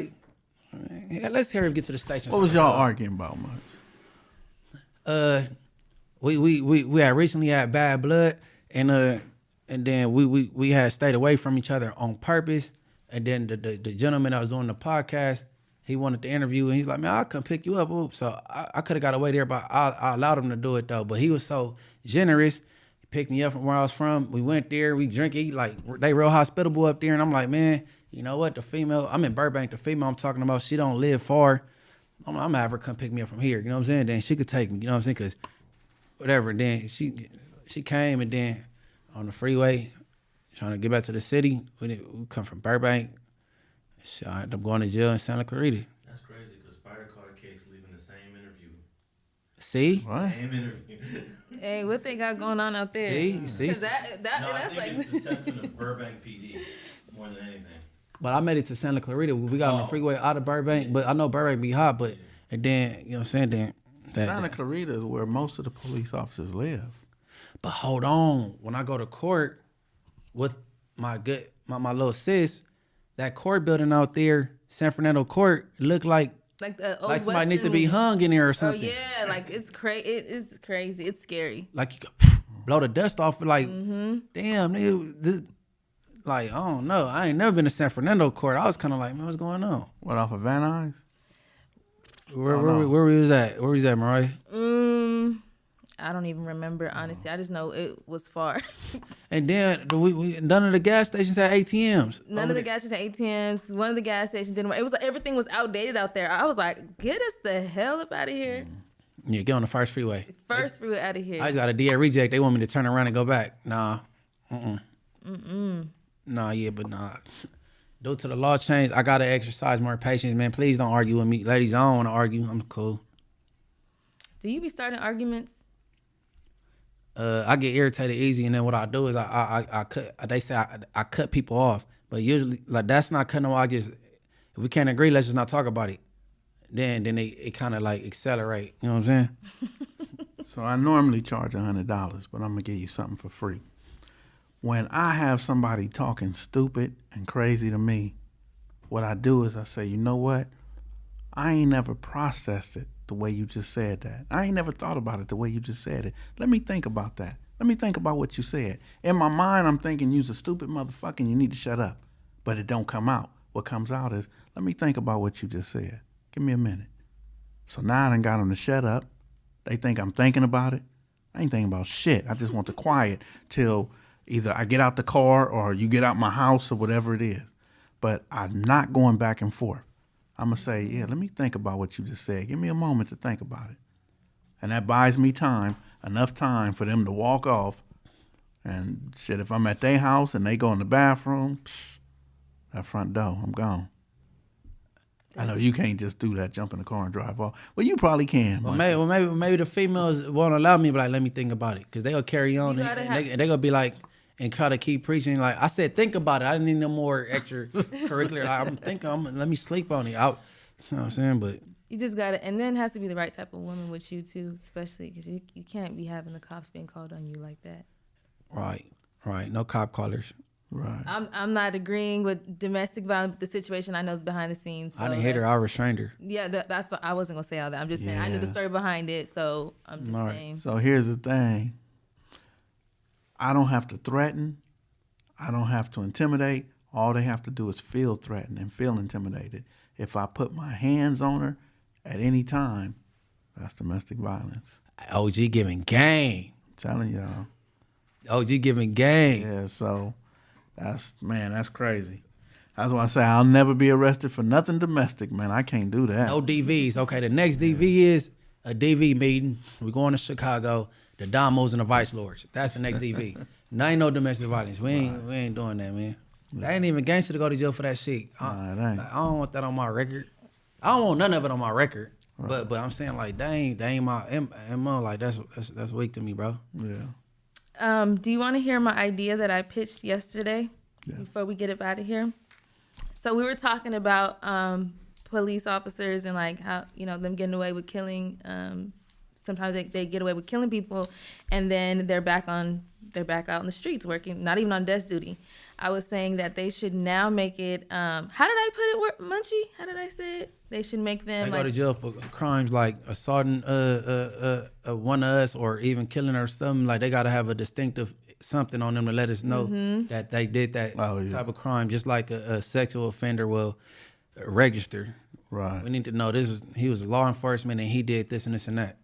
Yeah, let's hear him get to the station. What was y'all arguing about, Munch? We had recently had bad blood, and then we had stayed away from each other on purpose. And then the gentleman that was doing the podcast, he wanted to interview, and he's like, man, I'll come pick you up. Oops. So I could have got away there, but I allowed him to do it though. But he was so generous. He picked me up from where I was from. We went there, we drink, eat, like they real hospitable up there. And I'm like, man, you know what? The female, I'm in Burbank. The female I'm talking about, she don't live far. I'm gonna have her come pick me up from here. You know what I'm saying? Then she could take me. You know what I'm saying? Cause whatever. Then she came, and then on the freeway, trying to get back to the city. We come from Burbank. Shit, I ended up going to jail in Santa Clarita. That's crazy, because Spider caught a case leaving the same interview. See? What? Same interview. Hey, what they got going on out there? See? No, that's I think like. it's a testament of Burbank PD more than anything. But I made it to Santa Clarita. We got on the freeway out of Burbank, but I know Burbank be hot, but and then, you know what I'm saying? Then Santa Clarita is where most of the police officers live. But hold on. When I go to court with my little sis, that court building out there, San Fernando Court, looked like The old like somebody Western need to be movie. hung in there or Oh something. yeah, like it's crazy. It is crazy. It's scary. Like you could blow the dust off. Like, damn, nigga, like, I don't know. I ain't never been to San Fernando Court. I was kind of like, man, what's going on? What, off of Van Nuys? Where we was at? Where was at, Mariah? I don't even remember, honestly. I just know it was far. And then none of the gas stations had ATMs. None of the gas stations had ATMs. One of the gas stations didn't work. It was like everything was outdated out there. I was like, get us the hell up out of here. Yeah, get on the first freeway. First freeway out of here. I just got a DA reject. They want me to turn around and go back. Nah. Nah, yeah, but nah. Due to the law change, I gotta exercise more patience, man. Please don't argue with me. Ladies, I don't want to argue. I'm cool. Do you be starting arguments? I get irritated easy, and then what I do is I cut. They say I cut people off, but usually like that's not cutting them off. If we can't agree, let's just not talk about it. Then it kind of like accelerate. You know what I'm saying? So I normally charge $100, but I'm gonna give you something for free. When I have somebody talking stupid and crazy to me, what I do is I say, you know what? I ain't never processed it the way you just said that. I ain't never thought about it the way you just said it. Let me think about that. Let me think about what you said. In my mind, I'm thinking you's a stupid motherfucker and you need to shut up. But it don't come out. What comes out is, let me think about what you just said. Give me a minute. So now I done got them to shut up. They think I'm thinking about it. I ain't thinking about shit. I just want the quiet till either I get out the car or you get out my house or whatever it is. But I'm not going back and forth. I'm going to say, yeah, let me think about what you just said. Give me a moment to think about it. And that buys me time, enough time for them to walk off. And shit, if I'm at their house and they go in the bathroom, that front door, I'm gone. I know you can't just do that, jump in the car and drive off. Well, you probably can. Well, maybe the females won't allow me, but like, let me think about it. Because they'll carry on and they're going to be like, and try to keep preaching. Like I said, think about it. I didn't need no more extra curricular. Let me sleep on it. You know what I'm saying? But You just gotta, and then it has to be the right type of woman with you too, especially because you can't be having the cops being called on you like that. Right. No cop callers. Right. I'm not agreeing with domestic violence, but the situation I know behind the scenes. So I didn't hit her. I restrained her. Yeah, that's what I wasn't gonna say all that. I'm just saying I knew the Yeah. story behind it, so I'm just Right. saying. So here's the thing. I don't have to threaten. I don't have to intimidate. All they have to do is feel threatened and feel intimidated. If I put my hands on her at any time, that's domestic violence. OG giving game. I'm telling y'all. OG giving game. Yeah, so that's crazy. That's why I say I'll never be arrested for nothing domestic, man. I can't do that. No DVs. Okay, the next DV is a DV meeting. We're going to Chicago. The Damos and the Vice Lords. That's the next DV. Now ain't no domestic violence. We ain't doing that, man. That ain't even gangster to go to jail for that shit. Nah, it ain't. I don't want that on my record. I don't want none of it on my record. Right. But I'm saying like they ain't my MO. Like that's weak to me, bro. Yeah. Do you want to hear my idea that I pitched yesterday before we get up out of here? So we were talking about police officers and like how, them getting away with killing. Sometimes they get away with killing people, and then they're back out in the streets working, not even on desk duty. I was saying that they should now make it. How did I put it, Munchie? How did I say it? They should make them. They go to jail for crimes like assaulting one of us or even killing or something. Like they got to have a distinctive something on them to let us know that they did that type of crime, just like a sexual offender will register. Right. We need to know he was law enforcement and he did this and this and that.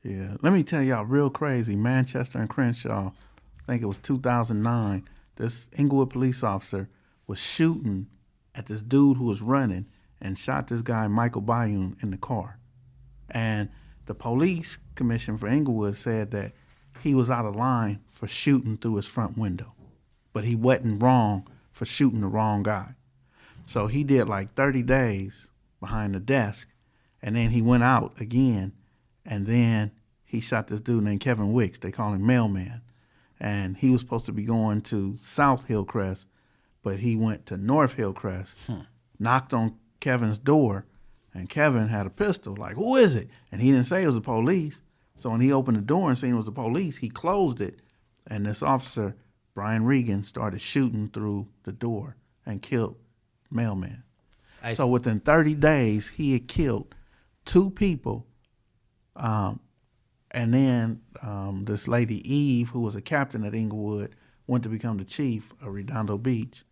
Yeah. Let me tell y'all real crazy. Manchester and Crenshaw, I think it was 2009, this Inglewood police officer was shooting at this dude who was running and shot this guy, Michael Bayun, in the car. And the police commission for Inglewood said that he was out of line for shooting through his front window, but he wasn't wrong for shooting the wrong guy. So he did like 30 days behind the desk, and then he went out again, and then he shot this dude named Kevin Wicks. They call him Mailman. And he was supposed to be going to South Hillcrest, but he went to North Hillcrest, knocked on Kevin's door, and Kevin had a pistol. Like, who is it? And he didn't say it was the police. So when he opened the door and seen it was the police, he closed it. And this officer, Brian Regan, started shooting through the door and killed Mailman. So within 30 days, he had killed 2 people. And then this lady, Eve, who was a captain at Inglewood, went to become the chief of Redondo Beach.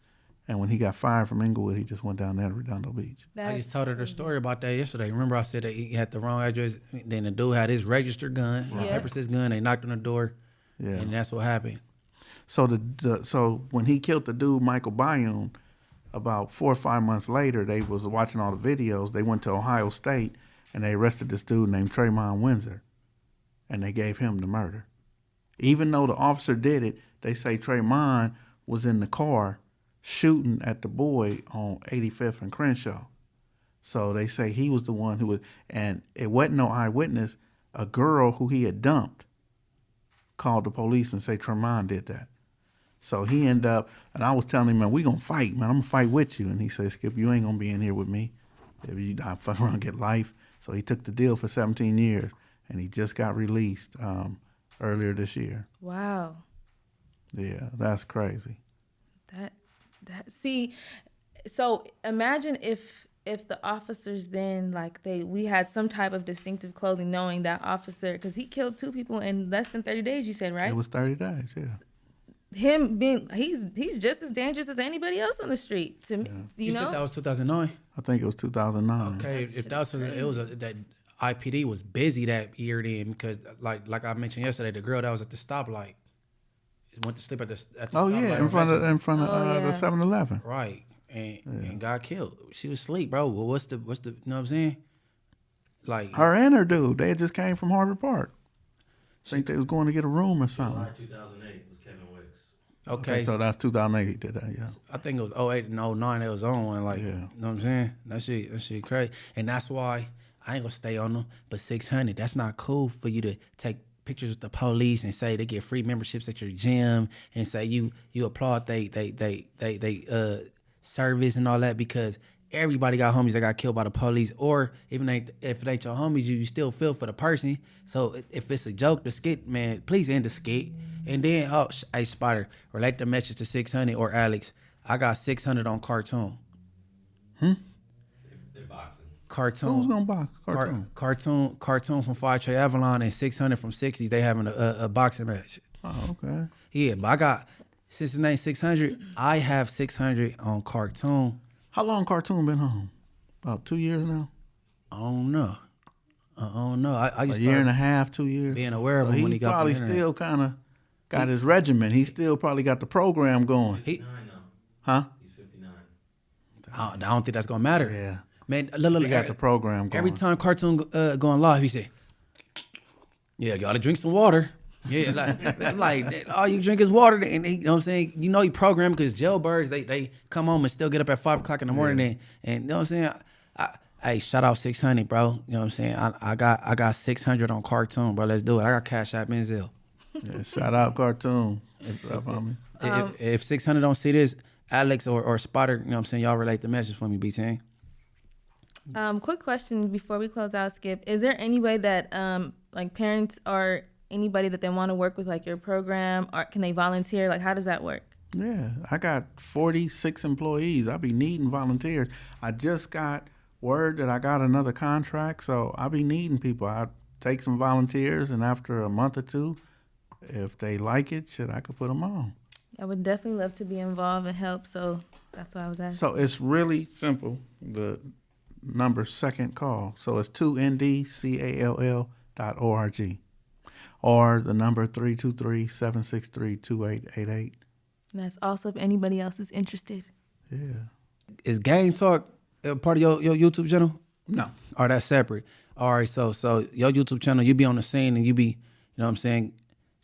And when he got fired from Inglewood, he just went down there to Redondo Beach. I just told her the story about that yesterday. Remember I said that he had the wrong address. Then the dude had his registered gun, his gun. They knocked on the door, and that's what happened. So so when he killed the dude, Michael Bayun, about 4 or 5 months later, they was watching all the videos. They went to Ohio State, and they arrested this dude named Tremont Windsor, and they gave him the murder. Even though the officer did it, they say Tremont was in the car shooting at the boy on 85th and Crenshaw. So they say he was the one who was, and it wasn't no eyewitness. A girl who he had dumped called the police and say Tremont did that. So he ended up, and I was telling him, man, we gonna fight, man. I'm gonna fight with you. And he said, Skip, you ain't gonna be in here with me. If you die, fuck around, get life. So he took the deal for 17 years, and he just got released earlier this year. Wow. Yeah, that's crazy. See, so imagine if the officers then, like, we had some type of distinctive clothing, knowing that officer, because he killed 2 people in less than 30 days, you said, right? It was 30 days, yeah. Him being, he's just as dangerous as anybody else on the street to me. You know? Said that was 2009? I think it was 2009. Okay, if that was, that IPD was busy that year then, because like I mentioned yesterday, the girl that was at the stoplight went to sleep at the stoplight. Oh yeah, in front of the 7-Eleven. Right, and got killed. She was asleep, bro. Well, what's the you know what I'm saying? Like her and her dude, they had just came from Harvard Park. I think they was going to get a room or something. July 2008 was Kevin Wicks. Okay, so that's 2008 he did that, yeah. I think it was 08 and 09 that was on one, like, you know what I'm saying? That shit crazy. And that's why I ain't gonna stay on them, but 600, that's not cool for you to take pictures with the police and say they get free memberships at your gym and say you applaud they service and all that, because everybody got homies that got killed by the police, or even if it ain't your homies, you still feel for the person. So if it's a joke, the skit, man, please end the skit. And then, hey, Spider, relate the message to 600 or Alex. I got 600 on cartoon. They're boxing. Cartoon. Who's gonna box? Cartoon from Fire Trey Avalon and 600 from 60s. They having a boxing match. Oh, okay. Yeah, but I got, since his name 600, I have 600 on cartoon. How long Cartoon been home? About 2 years now. I don't know. I A just year and started a half, 2 years. being aware of So him when he he got probably the internet. still kind of got his regimen. He still probably got the program going. He, 59 now. Huh? He's 59. I don't think that's gonna matter. Yeah. Man, look, He got the program going. every time Cartoon going live, he say, "Yeah, gotta drink some water." Yeah, like all you drink is water, and you know what I'm saying. You know he programmed because jailbirds they come home and still get up at 5 o'clock in the morning, and you know what I'm saying. Hey, shout out 600, bro. You know what I'm saying. I got 600 on Cartoon, bro. Let's do it. I got Cash App Menzel. Yeah, shout out Cartoon. What's up, homie? If 600 don't see this, Alex or Spotter, you know what I'm saying. Y'all relate the message for me, B10. Quick question before we close out, Skip. Is there any way that like parents or anybody that they want to work with like your program, or can they volunteer? Like, how does that work? Yeah, I got 46 employees. I be needing volunteers. I just got word that I got another contract, so I be needing people. I take some volunteers, and after a month or two, if they like it, shit, I could put them on. I would definitely love to be involved and help, so that's why I was asking. So it's really simple. The number second call. So it's 2ndcall.org. Or the number 323-763-2888. And that's also if anybody else is interested. Yeah. Is Gang Talk a part of your YouTube channel? No. Or that's separate? All right, so your YouTube channel, you be on the scene and you be, you know what I'm saying,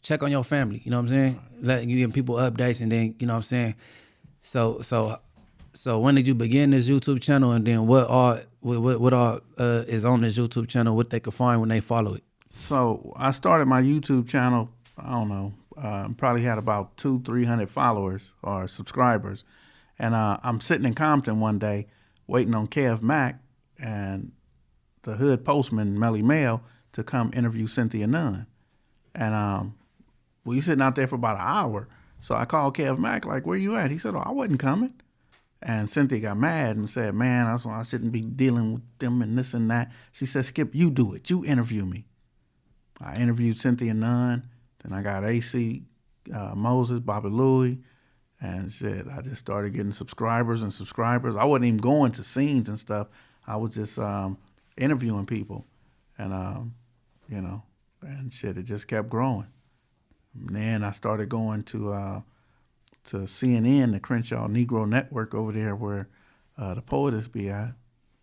check on your family, you know what I'm saying? Let you give people updates, and then, you know what I'm saying? So when did you begin this YouTube channel, and then what all is on this YouTube channel, what they can find when they follow it? So I started my YouTube channel, I don't know, probably had about 200-300 followers or subscribers. And I'm sitting in Compton one day waiting on Kev Mack and the hood postman, Melly Mail, to come interview Cynthia Nunn. And we sitting out there for about an hour. So I called Kev Mack, like, where you at? He said, I wasn't coming. And Cynthia got mad and said, man, that's why I shouldn't be dealing with them and this and that. She said, Skip, you do it. You interview me. I interviewed Cynthia Nunn. Then I got AC Moses, Bobby Louie, and shit. I just started getting subscribers. I wasn't even going to scenes and stuff. I was just interviewing people, and you know, and shit. It just kept growing. And then I started going to CNN, the Crenshaw Negro Network over there, where the Poetess be at,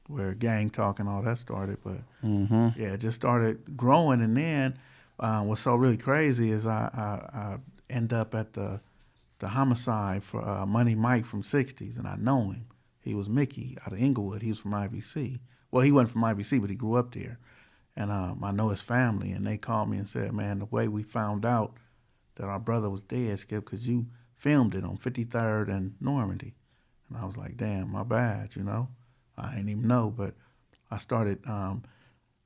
where Gang Talk and all that started. But yeah, it just started growing. And then what's so really crazy is I end up at the homicide for Money Mike from 60s, and I know him. He was Mickey out of Inglewood. He was from IVC. Well, he wasn't from IVC, but he grew up there. And I know his family, and they called me and said, man, the way we found out that our brother was dead, Skip, because you filmed it on 53rd and Normandy. And I was like, damn, my bad, you know. I didn't even know, but I started, I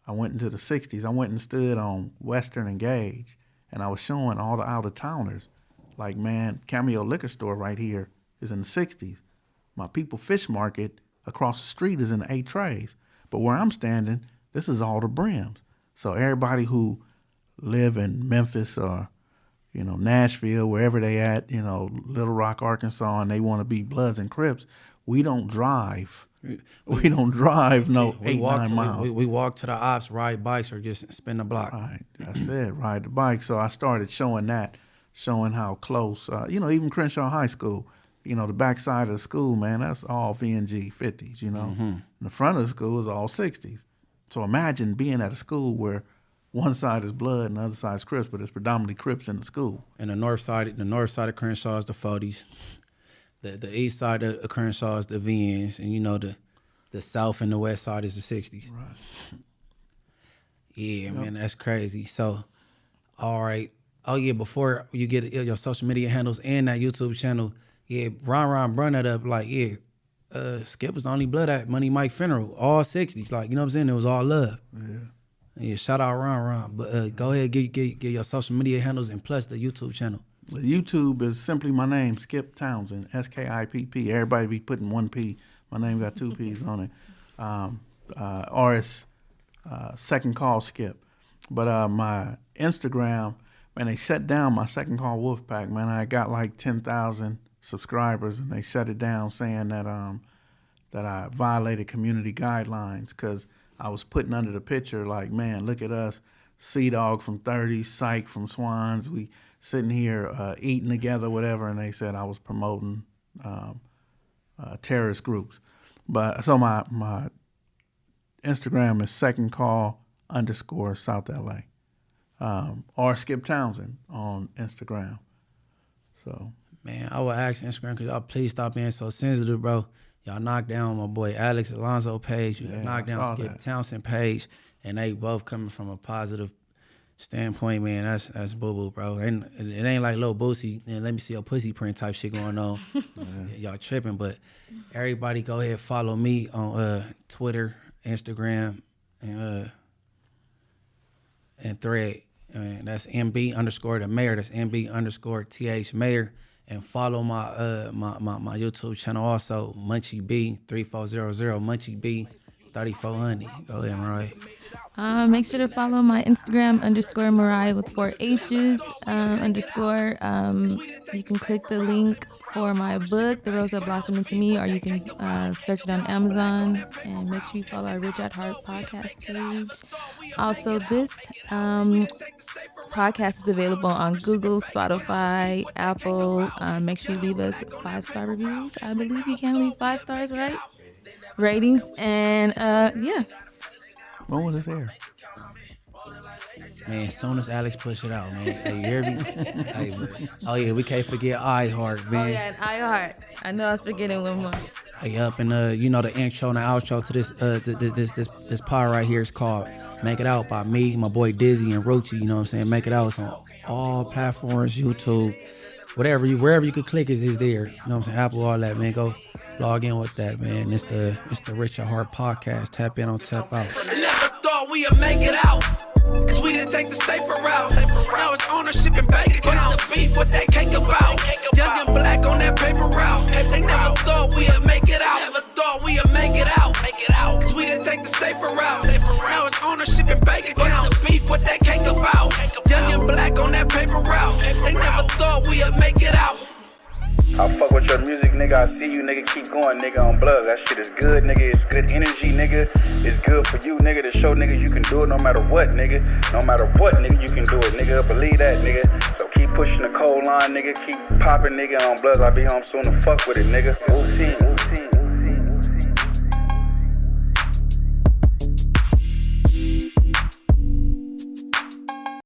went into the 60s. I went and stood on Western and Gage, and I was showing all the out-of-towners, like, man, Cameo Liquor Store right here is in the 60s. My People Fish Market across the street is in the 8 trays. But where I'm standing, this is all the brims. So everybody who live in Memphis or, you know, Nashville, wherever they at, you know, Little Rock, Arkansas, and they want to be Bloods and Crips, we don't drive. We don't drive no 8-9 miles. We walk to the ops, ride bikes, or just spin the block. All right, that's it, ride the bike. So I started showing that, showing how close, you know, even Crenshaw High School, you know, the backside of the school, man, that's all VNG 50s, you know. And the front of the school is all 60s. So imagine being at a school where one side is Blood and the other side is Crips, but it's predominantly Crips in the school. And the north side of Crenshaw is the 40s. The east side of Crenshaw is the VNs, and you know the south and the west side is the 60s. Right. Yeah, man, that's crazy. So, all right. Oh yeah, before you get your social media handles and that YouTube channel, yeah, Ron brought that up. Like, yeah, Skipp was the only blood at Money Mike funeral, all 60s. Like, you know what I'm saying? It was all love. Yeah, shout out Ron. But go ahead, get your social media handles and plus the YouTube channel. The YouTube is simply my name, Skipp Townsend, Skipp. Everybody be putting 1 P. My name got 2 P's on it. Or it's Second Call Skipp. But my Instagram, man, they shut down my Second Call Wolfpack, man. I got like 10,000 subscribers, and they shut it down saying that I violated community guidelines because I was putting under the picture like, man, look at us, Sea-Dog from 30, Psych from Swans, we sitting here eating together, whatever, and they said I was promoting terrorist groups. But so my Instagram is Second Call _ South LA, or Skipp Townsend on Instagram. So. Man, I would ask Instagram because y'all please stop being so sensitive, bro. Y'all knocked down my boy Alex Alonso page. You knocked down Skipp Townsend page, and they both coming from a positive standpoint, man. That's boo-boo, bro. And it ain't like Lil Boosie, let me see your pussy print type shit going on. Y'all tripping, but everybody go ahead follow me on Twitter, Instagram, and Thread. And that's MB_ the mayor. That's MB_ TH mayor. And follow my my YouTube channel also, Munchie B 3400, Munchie B 3400. Go ahead, Mariah. Make sure to follow my Instagram _ Mariah with 4 H's _ you can click the link for my book, The Rose That Blossomed Into Me, or you can search it on Amazon, and make sure you follow our Rich at Heart podcast page. Also, this podcast is available on Google, Spotify, Apple. Make sure you leave us 5-star reviews. I believe you can leave 5 stars, right? Ratings, and yeah. When was this air? Man, as soon as Alex push it out, man. Hey, you hear me? Hey, oh yeah, we can't forget iHeart, man. Oh yeah, and iHeart. I know I was forgetting one more. Hey, up and you know the intro and the outro to this pod right here is called "Make It Out" by me, my boy Dizzy, and Rochi. You know what I'm saying? Make It Out. It's on all platforms, YouTube, wherever you could click is there. You know what I'm saying? Apple, all that, man. Go log in with that, man. It's the Rich at Heart podcast. Tap in on Tap Out. Never thought we'd make it out, cause we didn't take the safer route. Now it's ownership and bank accounts. The beef, what that cake about. Young and black on that paper route. They never thought we'd make it out. Never thought we'd make it out, cause we didn't take the safer route. Now it's ownership and bank accounts. The beef, what that cake about. Young and black on that paper route. They never thought we'd make it out. I fuck with your music, nigga. I see you, nigga. Keep going, nigga, on Bloods. That shit is good, nigga. It's good energy, nigga. It's good for you, nigga, to show niggas you can do it no matter what, nigga. No matter what, nigga, you can do it, nigga. Believe that, nigga. So keep pushing the cold line, nigga. Keep popping, nigga, on Bloods. I'll be home soon to fuck with it, nigga. We'll see.